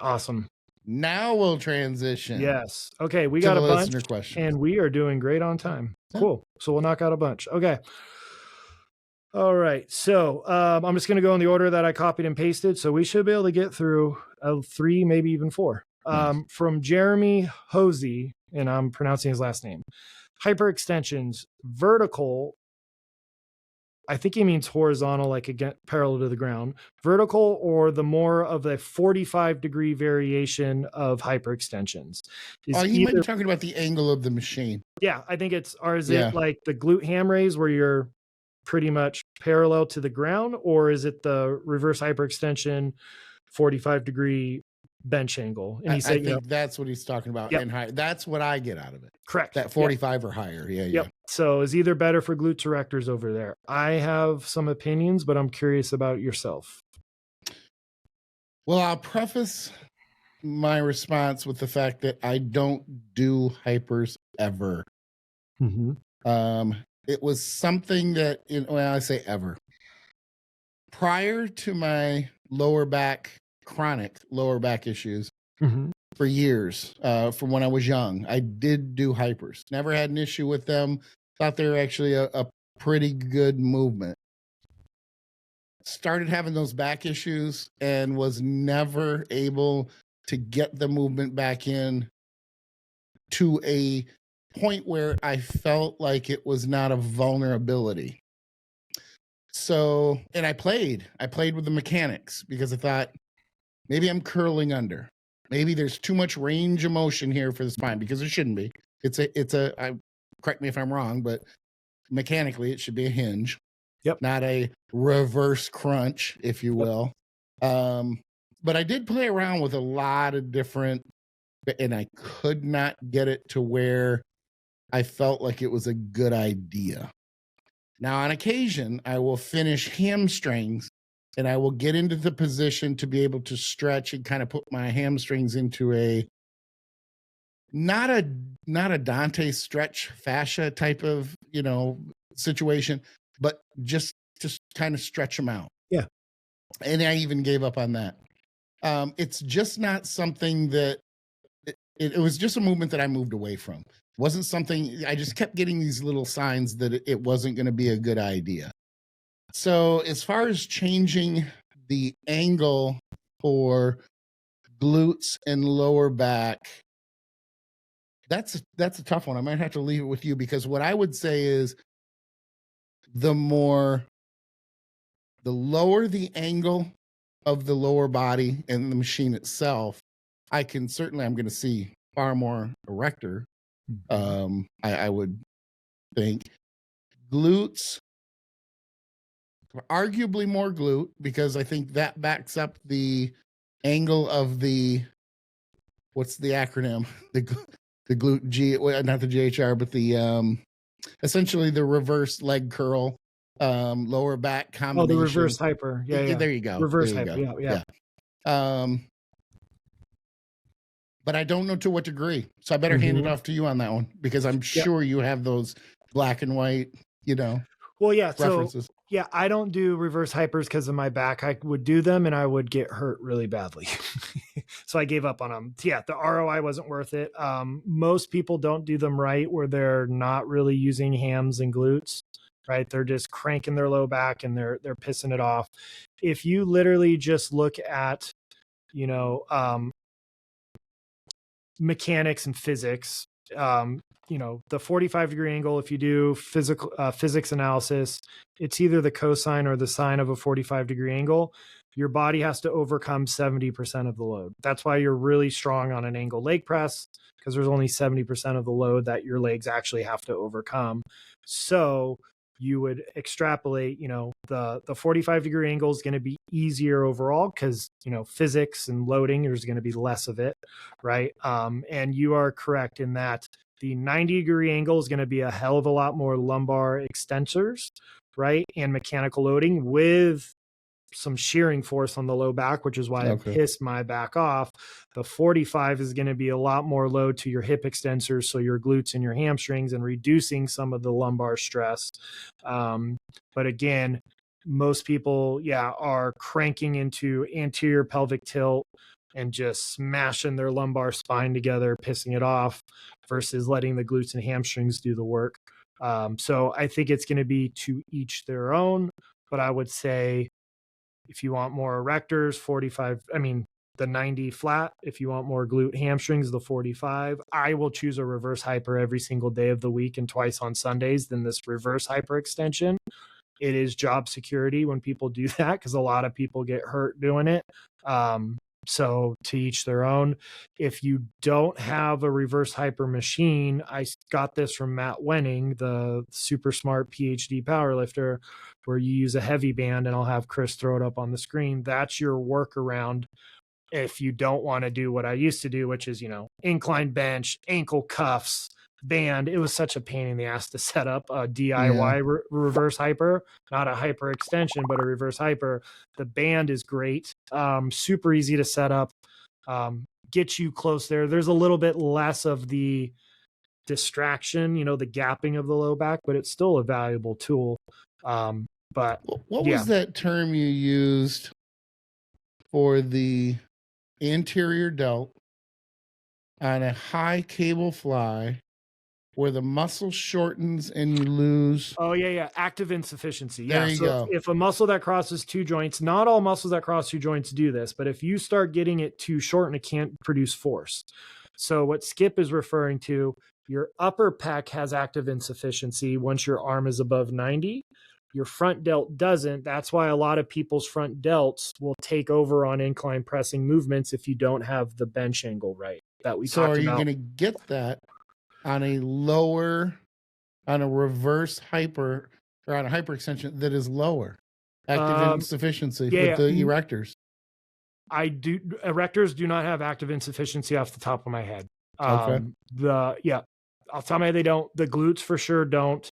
Awesome. Now we'll transition. Yes. Okay. We got a bunch, and we are doing great on time. Cool. So we'll knock out a bunch. Okay. All right. So I'm just going to go in the order that I copied and pasted. So we should be able to get through 3, maybe even 4. From Jeremy Hosey, and I'm pronouncing his last name. Hyperextensions, vertical. I think he means horizontal, like again, parallel to the ground, vertical, or the more of a 45-degree variation of hyperextensions. He might be talking about the angle of the machine. Yeah, I think it's, or is it like the glute ham raise where you're pretty much parallel to the ground, or is it the reverse hyperextension 45-degree bench angle. And he I said, think that's what he's talking about. Yep. And high. That's what I get out of it. correct. That 45 or higher. Yeah. Yep. So is either better for glute erectors over there? I have some opinions, but I'm curious about yourself. Well, I'll preface my response with the fact that I don't do hypers ever. It was something that, I say ever. Prior to my chronic lower back issues for years, from when I was young, I did do hypers. Never had an issue with them. Thought they were actually a pretty good movement. Started having those back issues and was never able to get the movement back in to a point where I felt like it was not a vulnerability. So, and I played with the mechanics because I thought maybe I'm curling under. Maybe there's too much range of motion here for the spine, because there shouldn't be. Correct me if I'm wrong, but mechanically it should be a hinge. Yep. Not a reverse crunch, if you will. But I did play around with a lot of different, and I could not get it to where I felt like it was a good idea. Now, on occasion, I will finish hamstrings and I will get into the position to be able to stretch and kind of put my hamstrings into a not a Dante stretch fascia type of, situation, but just kind of stretch them out. Yeah. And I even gave up on that. It's just not something that it was just a movement that I moved away from. It wasn't something, I just kept getting these little signs that it wasn't going to be a good idea. So as far as changing the angle for glutes and lower back, that's a tough one. I might have to leave it with you, because what I would say is the lower the angle of the lower body and the machine itself, I'm going to see far more erector. I would think glutes, arguably more glute, because I think that backs up the angle of what's the acronym? The glute G, not the GHR, but the essentially the reverse leg curl, lower back combination. Oh, the reverse hyper. Yeah. There you go. Reverse hyper. Yeah. But I don't know to what degree. So I better hand it off to you on that one, because I'm sure you have those black and white, Well, yeah. references. So, yeah, I don't do reverse hypers because of my back. I would do them and I would get hurt really badly. So I gave up on them. Yeah, the ROI wasn't worth it. Most people don't do them right, where they're not really using hams and glutes, right? They're just cranking their low back and they're pissing it off. If you literally just look at, mechanics and physics, the 45-degree angle, if you do physics analysis, it's either the cosine or the sine of a 45-degree angle. Your body has to overcome 70% of the load. That's why you're really strong on an angle leg press, because there's only 70% of the load that your legs actually have to overcome. So you would extrapolate, the 45-degree angle is going to be easier overall because, physics and loading, there's going to be less of it, right? And you are correct in that the 90-degree angle is going to be a hell of a lot more lumbar extensors, right? And mechanical loading with some shearing force on the low back, which is why I pissed my back off. The 45 is going to be a lot more load to your hip extensors, so your glutes and your hamstrings, and reducing some of the lumbar stress. But again, most people, are cranking into anterior pelvic tilt and just smashing their lumbar spine together, pissing it off, versus letting the glutes and hamstrings do the work. So I think it's going to be to each their own, but I would say, if you want more erectors, the 90 flat. If you want more glute hamstrings, the 45. I will choose a reverse hyper every single day of the week and twice on Sundays than this reverse hyper extension. It is job security when people do that, because a lot of people get hurt doing it. So to each their own. If you don't have a reverse hyper machine, I got this from Matt Wenning, the super smart PhD powerlifter, where you use a heavy band, and I'll have Chris throw it up on the screen. That's your workaround If you don't want to do what I used to do, which is, incline bench, ankle cuffs, band, it was such a pain in the ass to set up a DIY reverse hyper, not a hyperextension, but a reverse hyper. The band is great. Super easy to set up. Get you close there. There's a little bit less of the distraction, the gapping of the low back, but it's still a valuable tool. But what was that term you used for the anterior delt on a high cable fly where the muscle shortens and you lose? Oh yeah. Active insufficiency. There you go. If a muscle that crosses two joints, not all muscles that cross two joints do this, but if you start getting it too short and it can't produce force. So what Skip is referring to, your upper pec has active insufficiency once your arm is above 90. Your front delt doesn't. That's why a lot of people's front delts will take over on incline pressing movements if you don't have the bench angle right that we talked about. So are you going to get that on a reverse hyper or on a hyperextension that is lower? Active insufficiency with the erectors. Erectors do not have active insufficiency off the top of my head. Okay. Off the top of my head, they don't. The glutes for sure don't.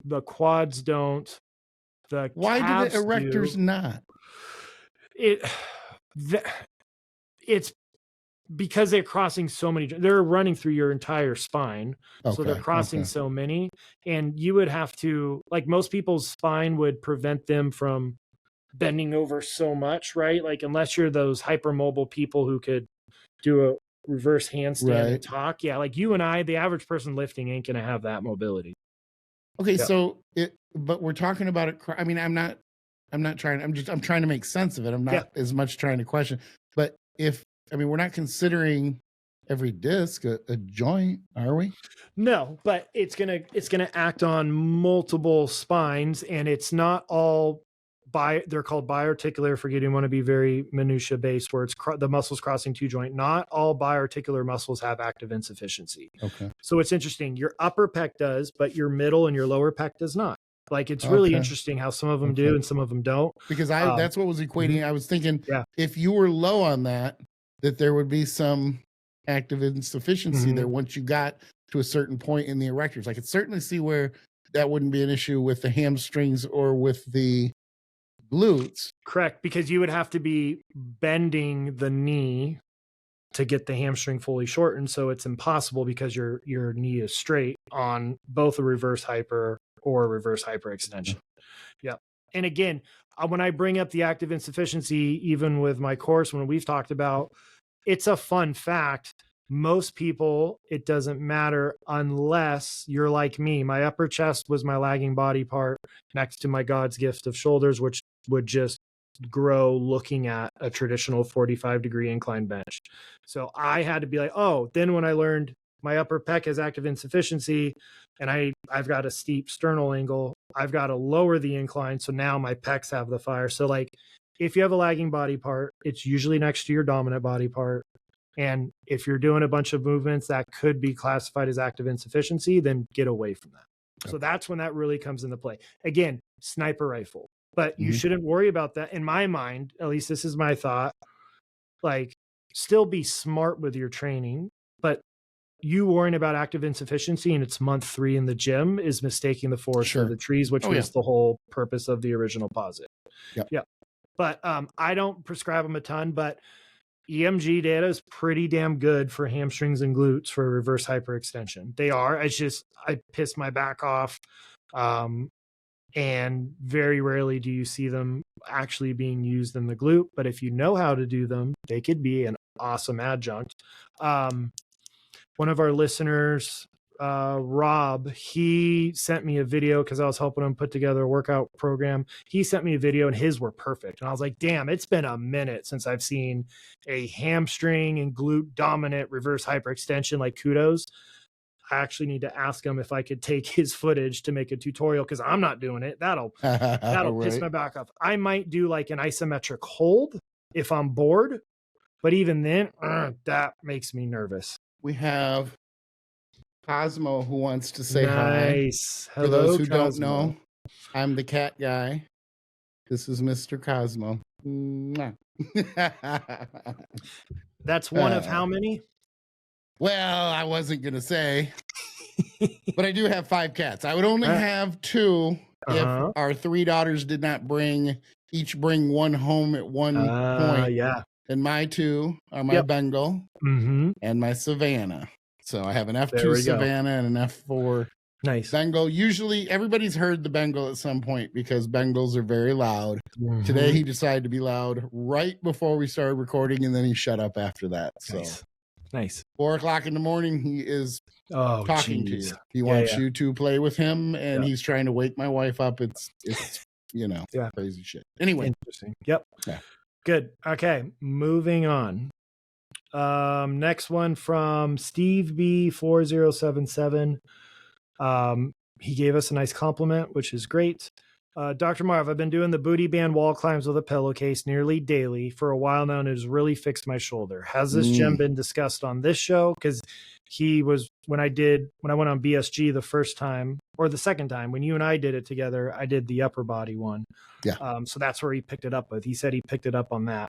The quads don't. Why do the erectors not? It's because they're crossing so many. They're running through your entire spine, so they're crossing so many. And you would have to, like most people's spine would prevent them from bending over so much, right? Like unless you're those hypermobile people who could do a reverse handstand and talk. Yeah, like you and I, the average person lifting ain't gonna have that mobility. Okay, so but we're talking about it. I mean, I'm trying to make sense of it. I'm not as much trying to question. But we're not considering every disc a joint, are we? No, but it's gonna act on multiple spines, and it's not all they're called biarticular. Forget you want to be very minutia based, where it's the muscles crossing two joint. Not all biarticular muscles have active insufficiency. Okay. So it's interesting. Your upper pec does, but your middle and your lower pec does not. Like it's really interesting how some of them do and some of them don't. Because that's what was equating. I was thinking if you were low on that there would be some active insufficiency there once you got to a certain point in the erectors. I could certainly see where that wouldn't be an issue with the hamstrings or with the glutes. Correct, because you would have to be bending the knee to get the hamstring fully shortened, so it's impossible because your knee is straight on both a reverse hyper or a reverse hyperextension. Yeah. And again, when I bring up the active insufficiency, even with my course, when we've talked about, it's a fun fact. Most people, it doesn't matter unless you're like me. My upper chest was my lagging body part next to my God's gift of shoulders, which would just grow looking at a traditional 45-degree incline bench. So I had to be like, then when I learned my upper pec has active insufficiency and I've got a steep sternal angle, I've got to lower the incline. So now my pecs have the fire. So like if you have a lagging body part, it's usually next to your dominant body part. And if you're doing a bunch of movements that could be classified as active insufficiency, then get away from that. So that's when that really comes into play. Again, sniper rifle, but you shouldn't worry about that. In my mind, at least this is my thought, like still be smart with your training, but you worrying about active insufficiency and it's month 3 in the gym is mistaking the forest for the trees, which was the whole purpose of the original posit. Yeah. But I don't prescribe them a ton, but EMG data is pretty damn good for hamstrings and glutes for reverse hyperextension. They are. It's just I piss my back off. And very rarely do you see them actually being used in the glute. But if you know how to do them, they could be an awesome adjunct. One of our listeners, Rob, he sent me a video because I was helping him put together a workout program. He sent me a video and his were perfect. And I was like, damn, it's been a minute since I've seen a hamstring and glute dominant reverse hyperextension. Like kudos. I actually need to ask him if I could take his footage to make a tutorial because I'm not doing it. That'll piss my back off. I might do like an isometric hold if I'm bored, but even then, that makes me nervous. We have Cosmo who wants to say nice. Hi. Hello, for those who Cosmo. don't know, I'm the cat guy. This is Mr. Cosmo. Mwah. That's one of how many? Well, I wasn't going to say, but I do have 5 cats. I would only have 2 if our 3 daughters did not each bring one home at one point. Yeah. And my 2 are my Bengal and my Savannah. So I have an F2 Savannah and an F4 Bengal. Usually everybody's heard the Bengal at some point because Bengals are very loud. Today he decided to be loud right before we started recording, and then he shut up after that. So nice. 4 o'clock in the morning, he is talking to you. He wants you to play with him, and he's trying to wake my wife up. It's crazy shit. Anyway. Interesting. Yep. Yeah. Good. Okay. Moving on. Next one from Steve B4077. He gave us a nice compliment, which is great. Dr. Marv, I've been doing the booty band wall climbs with a pillowcase nearly daily for a while now, and it has really fixed my shoulder. Has this gem been discussed on this show? Because when I went on BSG the first time, or the second time, when you and I did it together, I did the upper body one. Yeah. So that's where he picked it up with. He said he picked it up on that.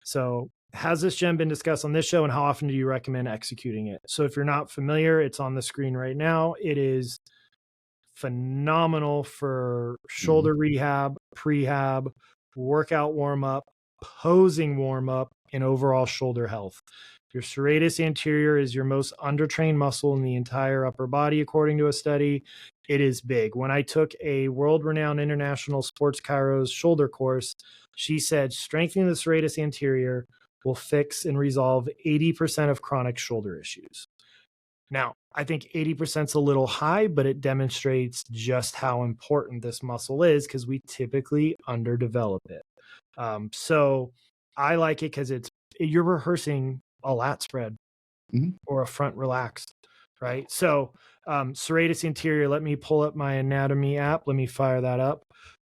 So has this gem been discussed on this show, and how often do you recommend executing it? So if you're not familiar, it's on the screen right now. It is phenomenal for shoulder rehab, prehab, workout warm-up, posing warm-up, and overall shoulder health. Your serratus anterior is your most undertrained muscle in the entire upper body, according to a study. It is big. When I took a world-renowned international sports chiro's shoulder course, she said strengthening the serratus anterior will fix and resolve 80% of chronic shoulder issues. Now, I think 80% is a little high, but it demonstrates just how important this muscle is because we typically underdevelop it. So I like it because you're rehearsing a lat spread or a front relaxed, right? So serratus anterior, let me pull up my anatomy app. Let me fire that up.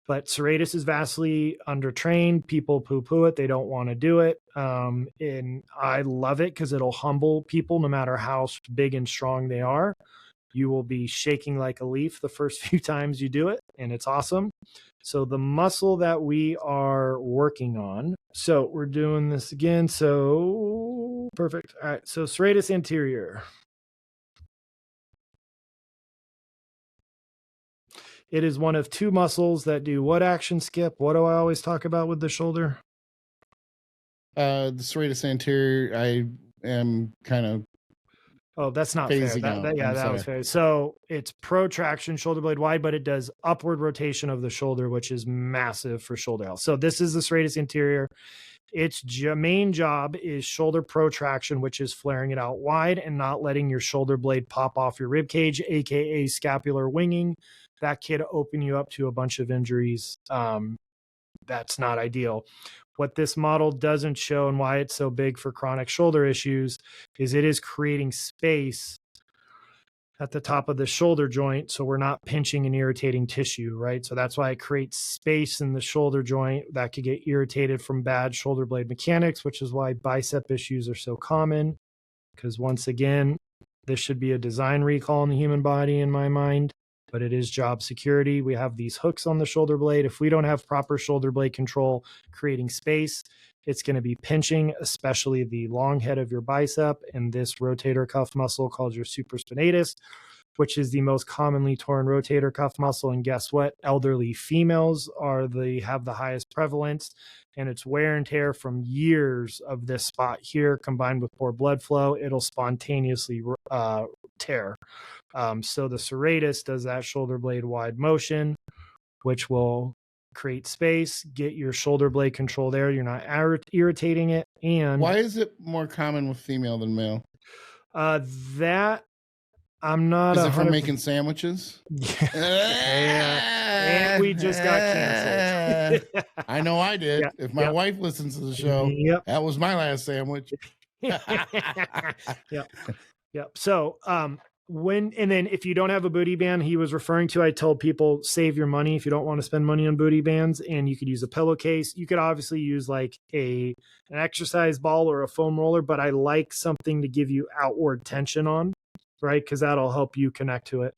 But serratus is vastly undertrained. People poo-poo it. They don't want to do it. And I love it because it'll humble people no matter how big and strong they are. You will be shaking like a leaf the first few times you do it, and it's awesome. So the muscle that we are working on, so we're doing this again. So perfect. All right. So serratus anterior. It is one of 2 muscles that do what action, Skip? What do I always talk about with the shoulder? The serratus anterior, I am kind of. Oh, that's not fair. That was fair. So it's protraction, shoulder blade wide, but it does upward rotation of the shoulder, which is massive for shoulder health. So this is the serratus anterior. Its main job is shoulder protraction, which is flaring it out wide and not letting your shoulder blade pop off your rib cage, aka scapular winging. That could open you up to a bunch of injuries. That's not ideal. What this model doesn't show and why it's so big for chronic shoulder issues is it is creating space at the top of the shoulder joint. So we're not pinching and irritating tissue, right? So that's why it creates space in the shoulder joint that could get irritated from bad shoulder blade mechanics, which is why bicep issues are so common. Because once again, this should be a design recall in the human body in my mind, but it is job security. We have these hooks on the shoulder blade. If we don't have proper shoulder blade control, creating space, it's going to be pinching, especially the long head of your bicep and this rotator cuff muscle called your supraspinatus, which is the most commonly torn rotator cuff muscle. And guess what? Elderly females have the highest prevalence, and it's wear and tear from years of this spot here combined with poor blood flow. It'll spontaneously tear. So the serratus does that shoulder blade wide motion, which will create space, get your shoulder blade control there. You're not irritating it. And why is it more common with female than male? That I'm not. Is it for making sandwiches? And we just got canceled. I know I did. Yeah, if my wife listens to the show, that was my last sandwich. Yep. So, then if you don't have a booty band, he was referring to, I told people save your money if you don't want to spend money on booty bands, and you could use a pillowcase. You could obviously use like an exercise ball or a foam roller, but I like something to give you outward tension on, right? Because that'll help you connect to it.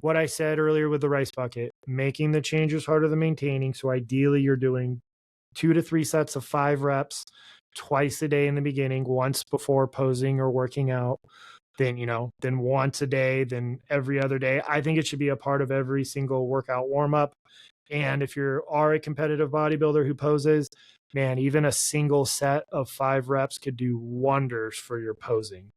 What I said earlier with the rice bucket, making the changes harder than maintaining. So ideally you're doing 2 to 3 sets of 5 reps twice a day in the beginning, once before posing or working out, then, then once a day, then every other day. I think it should be a part of every single workout warm-up. And if you are a competitive bodybuilder who poses, man, even a single set of 5 reps could do wonders for your posing.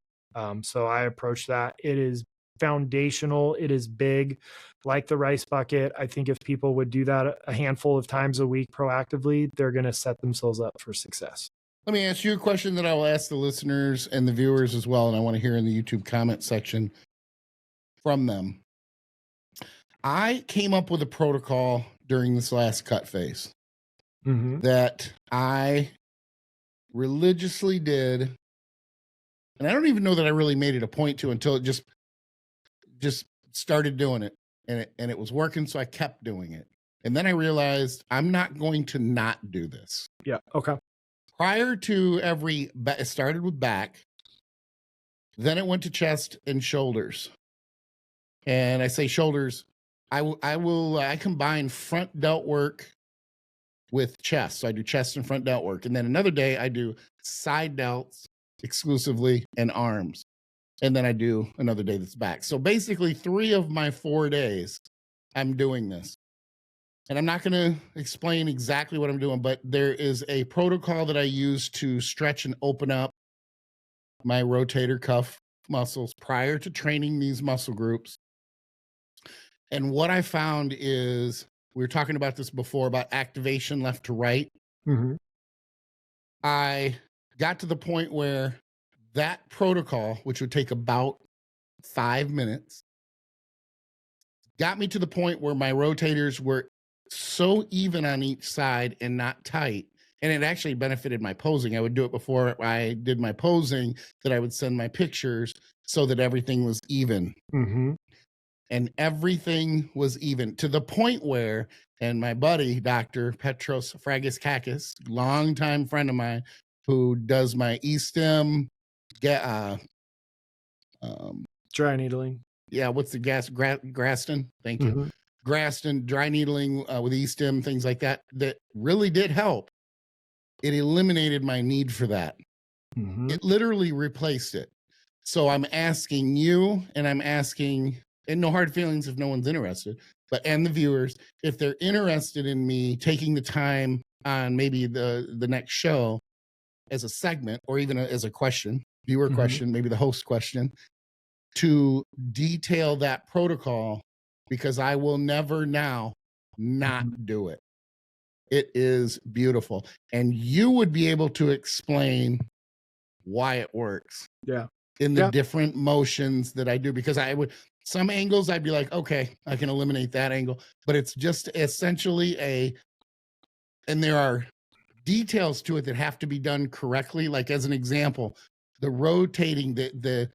So I approach that. It is foundational. It is big, like the rice bucket. I think if people would do that a handful of times a week proactively, they're going to set themselves up for success. Let me ask you a question that I'll ask the listeners and the viewers as well, and I want to hear in the YouTube comment section from them. I came up with a protocol during this last cut phase that I religiously did, and I don't even know that I really made it a point to until it just started doing it, and it was working, so I kept doing it. And then I realized I'm not going to not do this. Yeah. Okay. Prior to it started with back, then it went to chest and shoulders. And I say shoulders, I combine front delt work with chest. So I do chest and front delt work. And then another day I do side delts exclusively and arms. And then I do another day that's back. So basically 3 of my 4 days, I'm doing this. And I'm not going to explain exactly what I'm doing, but there is a protocol that I use to stretch and open up my rotator cuff muscles prior to training these muscle groups. And what I found is, we were talking about this before, about activation left to right. I got to the point where that protocol, which would take about 5 minutes, got me to the point where my rotators were so even on each side and not tight. And it actually benefited my posing. I would do it before I did my posing, that I would send my pictures so that everything was even. And everything was even to the point where, and my buddy, Dr. Petros Fragiskakis, longtime friend of mine, who does my E-stim, dry needling. Yeah, what's the Graston? Thank you. Graston, dry needling with E-stim, things like that, that really did help. It eliminated my need for that. It literally replaced it. So I'm asking you, and I'm asking, and no hard feelings if no one's interested, and the viewers, if they're interested in me taking the time on maybe the next show as a segment, or even as a question, viewer question, maybe the host question, to detail that protocol, because I will never now not do it. It is beautiful. And you would be able to explain why it works. Yeah. In the different motions that I do, because some angles I'd be like, okay, I can eliminate that angle, but it's just essentially and there are details to it that have to be done correctly. Like, as an example, the rotating, the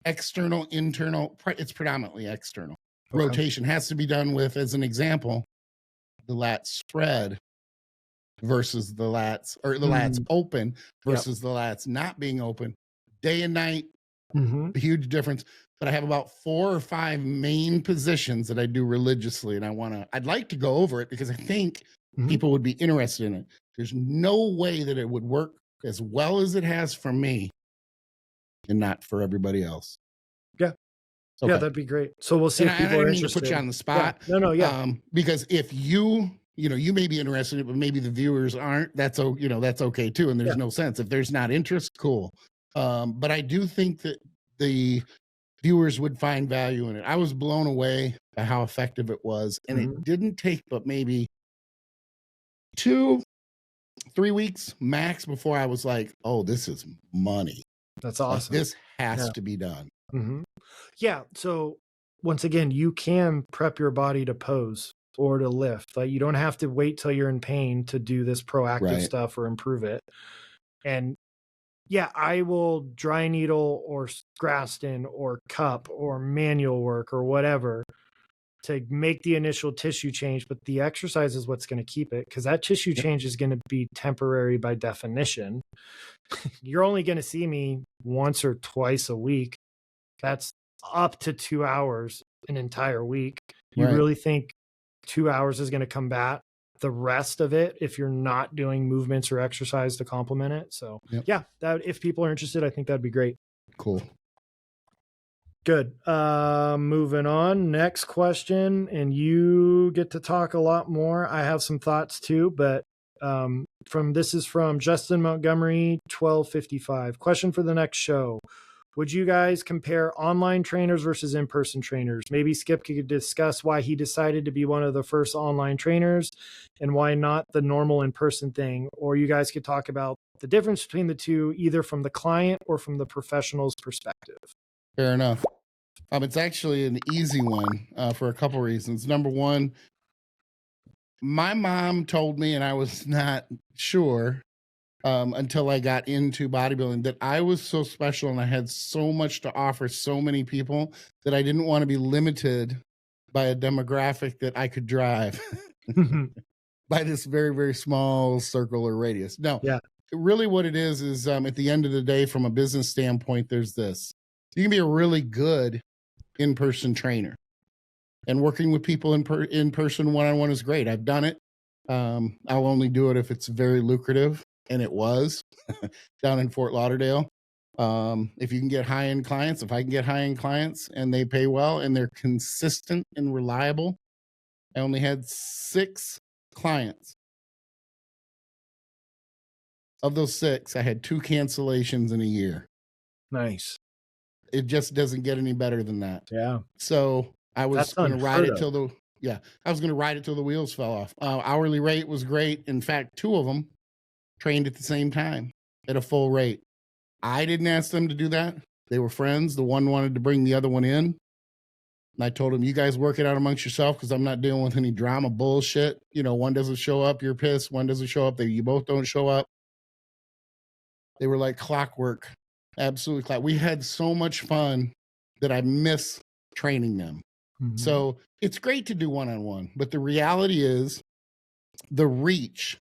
external, internal, it's predominantly external. Rotation has to be done with, as an example, the lats spread versus the lats, or the lats open versus the lats not being open. Day and night, a huge difference. But I have about 4 or 5 main positions that I do religiously, and I'd like to go over it because I think people would be interested in it. There's no way that it would work as well as it has for me and not for everybody else. Yeah. Okay. Yeah, that'd be great. So we'll see if people are interested. I didn't mean to put you on the spot. Yeah. Because if you may be interested in it, but maybe the viewers aren't, that's okay too. And there's no sense. If there's not interest, cool. But I do think that the viewers would find value in it. I was blown away by how effective it was. And it didn't take but maybe 2-3 weeks max before I was like, oh, this is money. That's awesome. Like, this has to be done. Yeah. So once again, you can prep your body to pose or to lift. Like, you don't have to wait till you're in pain to do this proactive stuff or improve it. And yeah, I will dry needle or Graston or cup or manual work or whatever to make the initial tissue change, but the exercise is what's going to keep it, because that tissue change is going to be temporary by definition. You're only going to see me once or twice a week. That's up to 2 hours an entire week. You really think 2 hours is going to combat the rest of it if you're not doing movements or exercise to complement it. So yeah, that if people are interested, I think that'd be great. Cool. Good. Moving on. Next question, and you get to talk a lot more. I have some thoughts too, but this is from Justin Montgomery, 1255. Question for the next show. Would you guys compare online trainers versus in-person trainers? Maybe Skip could discuss why he decided to be one of the first online trainers and why not the normal in-person thing. Or you guys could talk about the difference between the two, either from the client or from the professional's perspective. Fair enough. It's actually an easy one for a couple reasons. Number one, my mom told me, and I was not sure until I got into bodybuilding, that I was so special and I had so much to offer so many people that I didn't want to be limited by a demographic that I could drive by this very, very small circle or radius. No, really what it is at the end of the day, from a business standpoint, there's this. You can be a really good in-person trainer, and working with people in person one-on-one is great. I've done it. I'll only do it if it's very lucrative, and it was down in Fort Lauderdale. If you can get high-end clients, if I can get high-end clients and they pay well and they're consistent and reliable, I only had 6 clients. Of those 6, I had 2 cancellations in a year. Nice. It just doesn't get any better than that. Yeah. So I was going to ride it till the wheels fell off. Hourly rate was great. In fact, 2 of them trained at the same time at a full rate. I didn't ask them to do that. They were friends. The one wanted to bring the other one in. And I told him, you guys work it out amongst yourself because I'm not dealing with any drama bullshit. You know, one doesn't show up, you're pissed. One doesn't show up, you both don't show up. They were like clockwork. Absolutely clockwork. We had so much fun that I miss training them. Mm-hmm. So it's great to do one-on-one, but the reality is the reach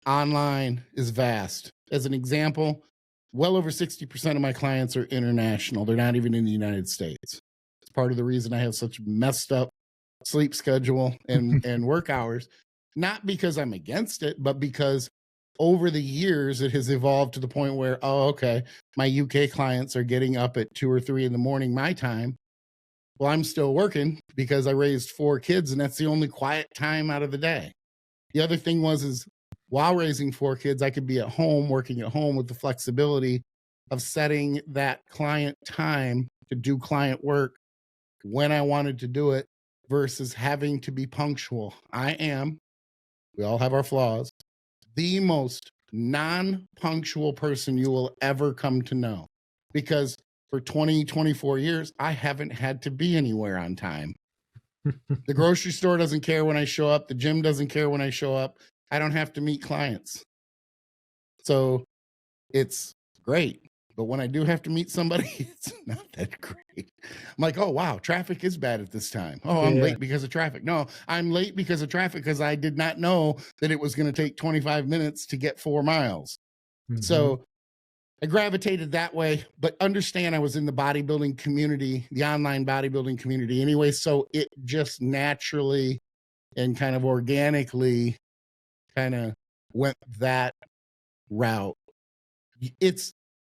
online is vast. As an example, well over 60% of my clients are international. They're not even in the United States. It's part of the reason I have such messed up sleep schedule and work hours, not because I'm against it, but because over the years, it has evolved to the point where, my UK clients are getting up at 2 or 3 in the morning, my time. Well, I'm still working because I raised 4 kids, and that's the only quiet time out of the day. The other thing is while raising 4 kids, I could be at home, working at home with the flexibility of setting that client time to do client work when I wanted to do it versus having to be punctual. We all have our flaws, the most non-punctual person you will ever come to know, because for 20, 24 years, I haven't had to be anywhere on time. The grocery store doesn't care when I show up. The gym doesn't care when I show up. I don't have to meet clients. So it's great. But when I do have to meet somebody, it's not that great. I'm like, oh, wow, traffic is bad at this time. Oh, I'm late because of traffic. No, I'm late because of traffic because I did not know that it was going to take 25 minutes to get 4 miles. Mm-hmm. So I gravitated that way, but understand I was in the bodybuilding community, the online bodybuilding community anyway. So it just naturally and kind of organically kind of went that route.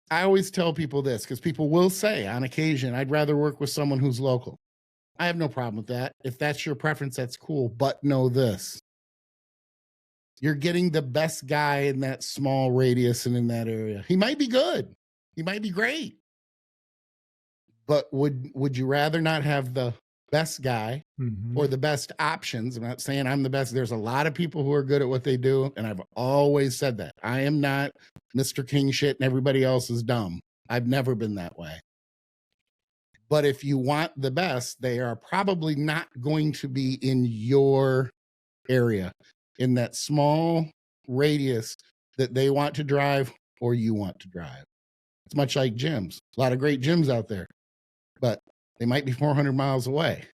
I always tell people this because people will say on occasion, I'd rather work with someone who's local. I have no problem with that. If that's your preference, that's cool. But know this. You're getting the best guy in that small radius and in that area. He might be good. He might be great. But would you rather not have the best guy or the best options? I'm not saying I'm the best. There's a lot of people who are good at what they do. And I've always said that. I am not Mr. King shit and everybody else is dumb. I've never been that way. But if you want the best, they are probably not going to be in your area, in that small radius that they want to drive or you want to drive. It's much like gyms. A lot of great gyms out there, but they might be 400 miles away.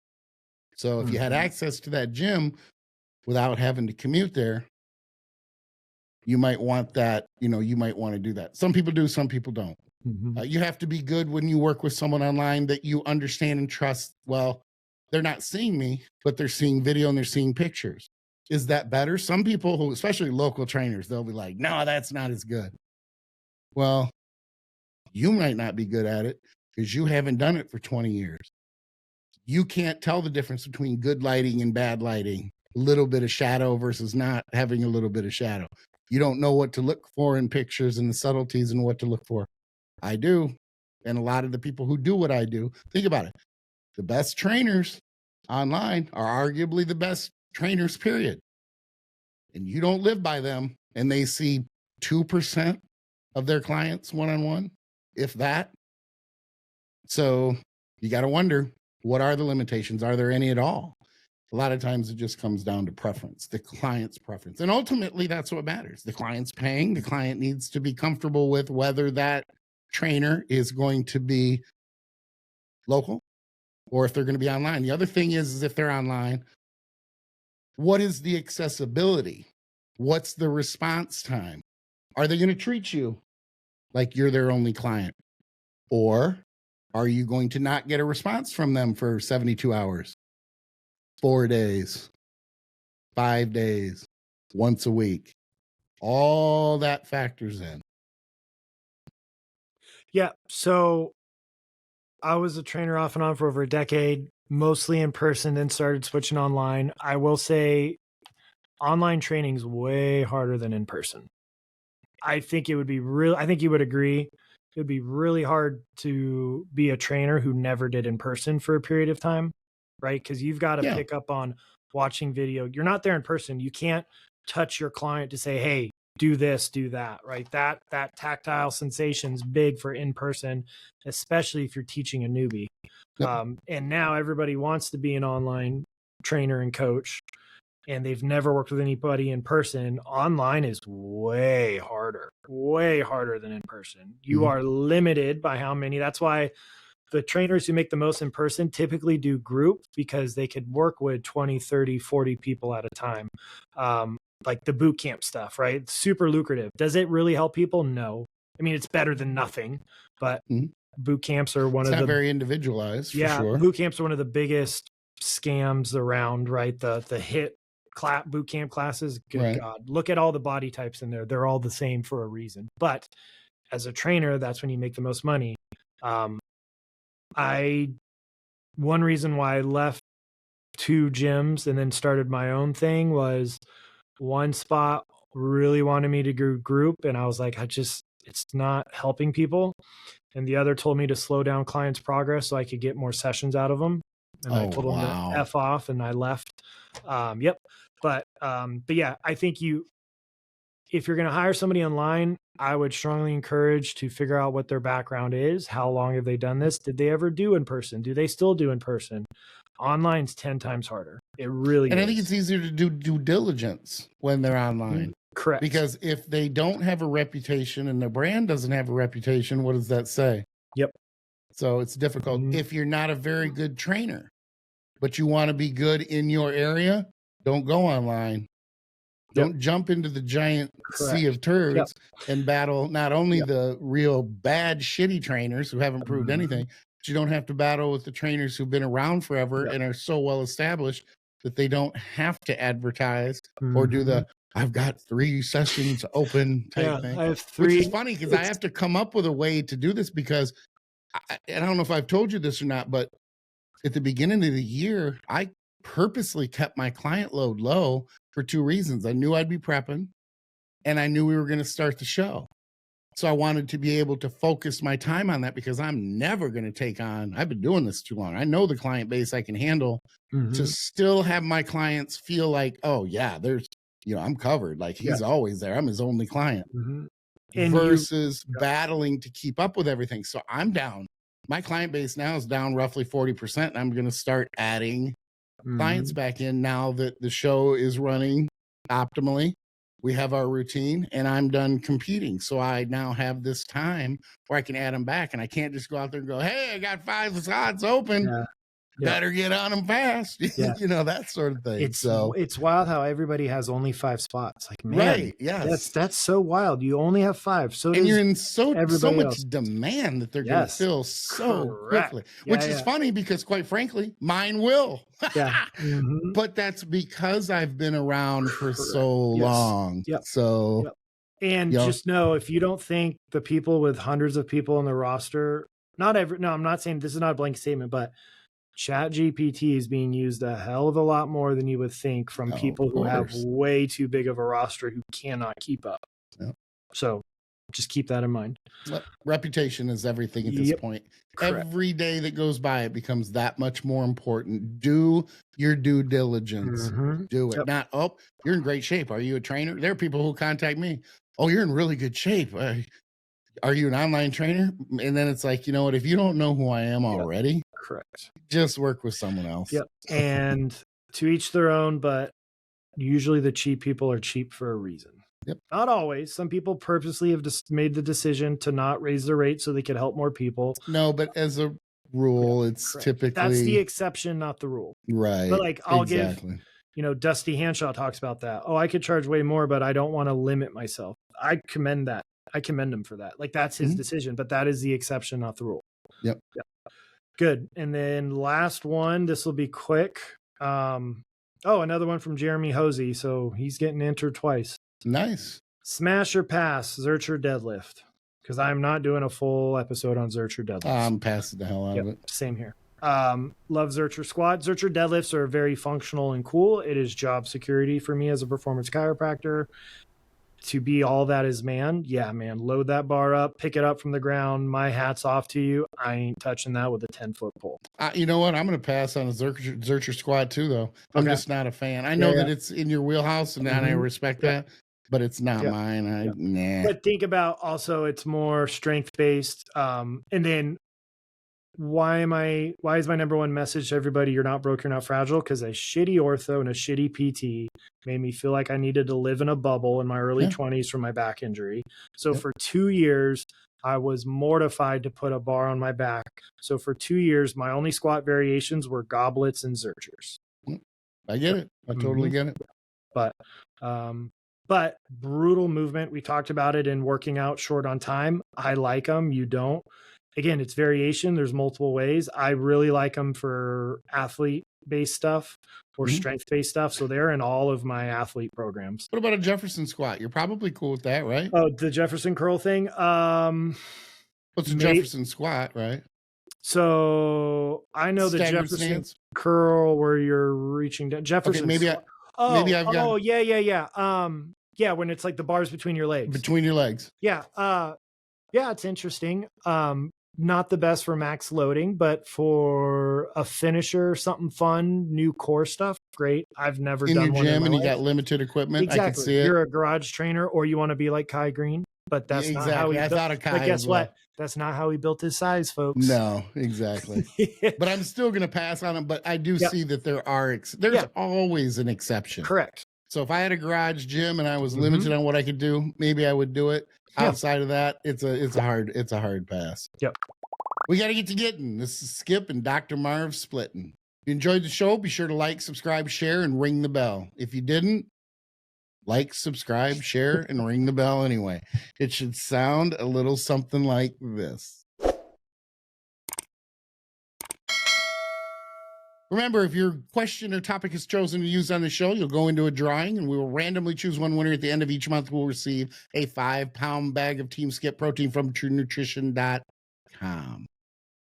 So if you had access to that gym without having to commute there, you might want that, you might want to do that. Some people do, some people don't. You have to be good when you work with someone online that you understand and trust. Well, they're not seeing me, but they're seeing video and they're seing pictures. Is that better? Some people who, especially local trainers, they'll be like, no, that's not as good. Well, you might not be good at it because you haven't done it for 20 years. You can't tell the difference between good lighting and bad lighting, a little bit of shadow versus not having a little bit of shadow. You don't know what to look for in pictures and the subtleties and what to look for. I do. And a lot of the people who do what I do, think about it. The best trainers online are arguably the best trainers, period. And you don't live by them, and they see 2% of their clients one-on-one, if that. So you got to wonder, what are the limitations? Are there any at all? A lot of times it just comes down to preference, the client's preference. And ultimately, that's what matters. The client's paying. The client needs to be comfortable with whether that trainer is going to be local or if they're going to be online. The other thing is if they're online, what is the accessibility? What's the response time? Are they going to treat you like you're their only client? Or are you going to not get a response from them for 72 hours, 4 days, 5 days, once a week? All that factors in. Yeah. So I was a trainer off and on for over a decade, mostly in person, then started switching online. I will say online training is way harder than in person. I think it would be I think you would agree. It would be really hard to be a trainer who never did in person for a period of time, right? Because you've got to pick up on watching video. You're not there in person. You can't touch your client to say, hey, do this, do that, right? That tactile sensation's big for in person, especially if you're teaching a newbie. And now everybody wants to be an online trainer and coach, and they've never worked with anybody in person. Online is way harder than in person. You are limited by how many. That's why the trainers who make the most in person typically do group, because they could work with 20, 30, 40 people at a time. Like the boot camp stuff, right? It's super lucrative. Does it really help people? No. I mean, it's better than nothing, but boot camps are one of the very individualized. For sure. Boot camps are one of the biggest scams around, right? The HIT boot camp classes. Good God. Look at all the body types in there. They're all the same for a reason. But as a trainer, that's when you make the most money. One reason why I left 2 gyms and then started my own thing was one spot really wanted me to do group, and I was like, it's not helping people. And the other told me to slow down clients' progress so I could get more sessions out of them. And I told them to F off, and I left. But yeah, I think if you're going to hire somebody online, I would strongly encourage to figure out what their background is. How long have they done this? Did they ever do in person? Do they still do in person? Online's 10 times harder. It really is. And I think it's easier to do due diligence when they're online. Correct. Because if they don't have a reputation and their brand doesn't have a reputation, what does that say? Yep. So it's difficult. If you're not a very good trainer, but you want to be good in your area, don't go online. Don't jump into the giant sea of turds and battle not only the real bad, shitty trainers who haven't proved anything, but you don't have to battle with the trainers who've been around forever and are so well established that they don't have to advertise or do the I've got 3 sessions open type thing. I have 3. Which is funny because I have to come up with a way to do this because I don't know if I've told you this or not, but at the beginning of the year, I purposely kept my client load low for 2 reasons. I knew I'd be prepping and I knew we were going to start the show. So I wanted to be able to focus my time on that because I'm never going to take on, I've been doing this too long. I know the client base I can handle to still have my clients feel like, oh yeah, there's, I'm covered. Like he's always there. I'm his only client versus battling to keep up with everything. So I'm down. My client base now is down roughly 40%. And I'm going to start adding clients back in now that the show is running optimally. We have our routine and I'm done competing. So I now have this time where I can add them back and I can't just go out there and go, hey, I got 5 slots open. better get on them fast. Yeah. You know, that sort of thing. It's wild how everybody has only 5 spots. Like, man, right. Yes. That's so wild. You only have 5. So and you're in so much else. demand that they're going to fill so quickly, yeah, which is funny because quite frankly, mine will. Yeah. But that's because I've been around for so long. Yep. So, and just know, if you don't think the people with hundreds of people on the roster, no, I'm not saying this is not a blank statement, but ChatGPT is being used a hell of a lot more than you would think from people who have way too big of a roster who cannot keep up. Yep. So just keep that in mind. Reputation is everything at this point. Correct. Every day that goes by, it becomes that much more important. Do your due diligence. Do it. Not, oh, you're in great shape. Are you a trainer? There are people who contact me. Oh, you're in really good shape. Are you an online trainer? And then it's like, you know what? If you don't know who I am already, correct, just work with someone else. Yep. And to each their own, but usually the cheap people are cheap for a reason. Yep. Not always. Some people purposely have just made the decision to not raise the rate so they could help more people. No, but as a rule, it's typically, that's the exception, not the rule. Right. But like, I'll give, Dusty Hanshaw talks about that. Oh, I could charge way more, but I don't want to limit myself. I commend that. I commend him for that. Like, that's his decision, but that is the exception, not the rule. Yep. Good. And then last one, this will be quick. Another one from Jeremy Hosey. So he's getting entered twice. Nice. Smash or pass, Zercher deadlift. Because I'm not doing a full episode on Zercher deadlifts. I'm passing the hell out of it. Same here. Love Zercher squat. Zercher deadlifts are very functional and cool. It is job security for me as a performance chiropractor. To be all that is man, load that bar up, pick it up from the ground. My hat's off to you. I ain't touching that with a 10-foot pole. You know what? I'm going to pass on a Zercher squat too, though. I'm just not a fan. I know that it's in your wheelhouse, and I respect that, but it's not mine. Nah. But think about also, it's more strength based. And then why is my number one message to everybody, you're not broke, you're not fragile? Because a shitty ortho and a shitty PT made me feel like I needed to live in a bubble in my early 20s from my back injury. So for 2 years, I was mortified to put a bar on my back. So for 2 years, my only squat variations were goblets and Zerchers. I get it. I totally get it. But brutal movement. We talked about it in working out short on time. I like them. You don't. Again, it's variation. There's multiple ways. I really like them for athlete-based stuff or strength-based stuff. So they're in all of my athlete programs. What about a Jefferson squat? You're probably cool with that, right? Oh, the Jefferson curl thing? What's a Jefferson squat, right? So I know the Jefferson curl where you're reaching down. Jefferson. Okay, I've got. Oh, yeah. When it's like the bars between your legs. Between your legs. Yeah. It's interesting. Not the best for max loading, but for a finisher, something fun, new core stuff, great. I've never done in your gym and you got limited equipment. Exactly. I can see it. You're a garage trainer, or you want to be like Kai Green, but that's not how he. I thought of Kai. But guess what? That's not how he built his size, folks. No, exactly. But I'm still going to pass on him. But I do see that there's always an exception. Correct. So if I had a garage gym and I was limited on what I could do, maybe I would do it. Outside of that, it's a hard pass. Yep. We got to get to getting. This is Skip and Dr. Marv splitting. If you enjoyed the show, be sure to like, subscribe, share, and ring the bell. If you didn't, like, subscribe, share, and ring the bell anyway. It should sound a little something like this. Remember, if your question or topic is chosen to use on the show, you'll go into a drawing and we will randomly choose one winner at the end of each month. We'll receive a 5-pound bag of Team Skip protein from TrueNutrition.com.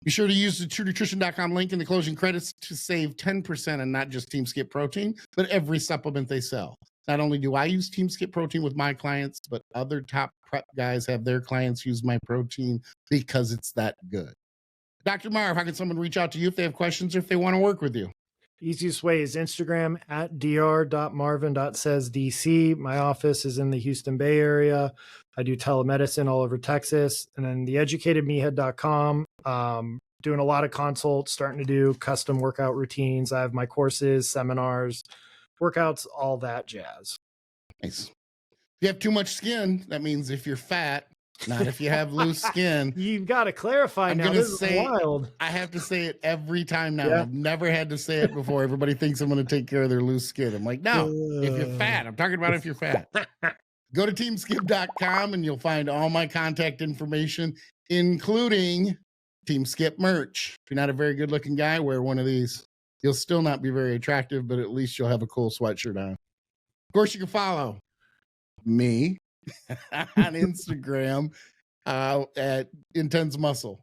Be sure to use the TrueNutrition.com link in the closing credits to save 10% on not just Team Skip protein, but every supplement they sell. Not only do I use Team Skip protein with my clients, but other top prep guys have their clients use my protein because it's that good. Dr. Marv, how can someone reach out to you if they have questions or if they want to work with you? Easiest way is Instagram at dr.marvin.saysdc. My office is in the Houston Bay area. I do telemedicine all over Texas. And then theeducatedmehead.com. Doing a lot of consults, starting to do custom workout routines. I have my courses, seminars, workouts, all that jazz. Nice. If you have too much skin, that means if you're fat, Not if you have loose skin. You've got to clarify I'm now. gonna This is say wild. I have to say it every time now. Yeah. I've never had to say it before. Everybody thinks I'm going to take care of their loose skin. I'm like, no, if you're fat. I'm talking about if you're fat. Go to teamskip.com and you'll find all my contact information, including Team Skip merch. If you're not a very good looking guy, wear one of these. You'll still not be very attractive, but at least you'll have a cool sweatshirt on. Of course, you can follow me on Instagram at Intense Muscle.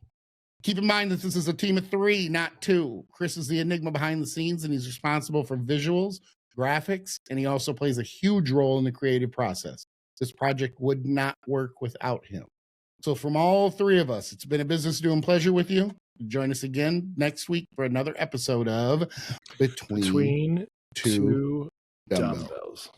Keep in mind that this is a team of 3, not 2. Chris is the enigma behind the scenes, and he's responsible for visuals, graphics, and he also plays a huge role in the creative process. This project would not work without him. So from all 3 of us, it's been a business doing pleasure with you. Join us again next week for another episode of Between Two Dumbbells.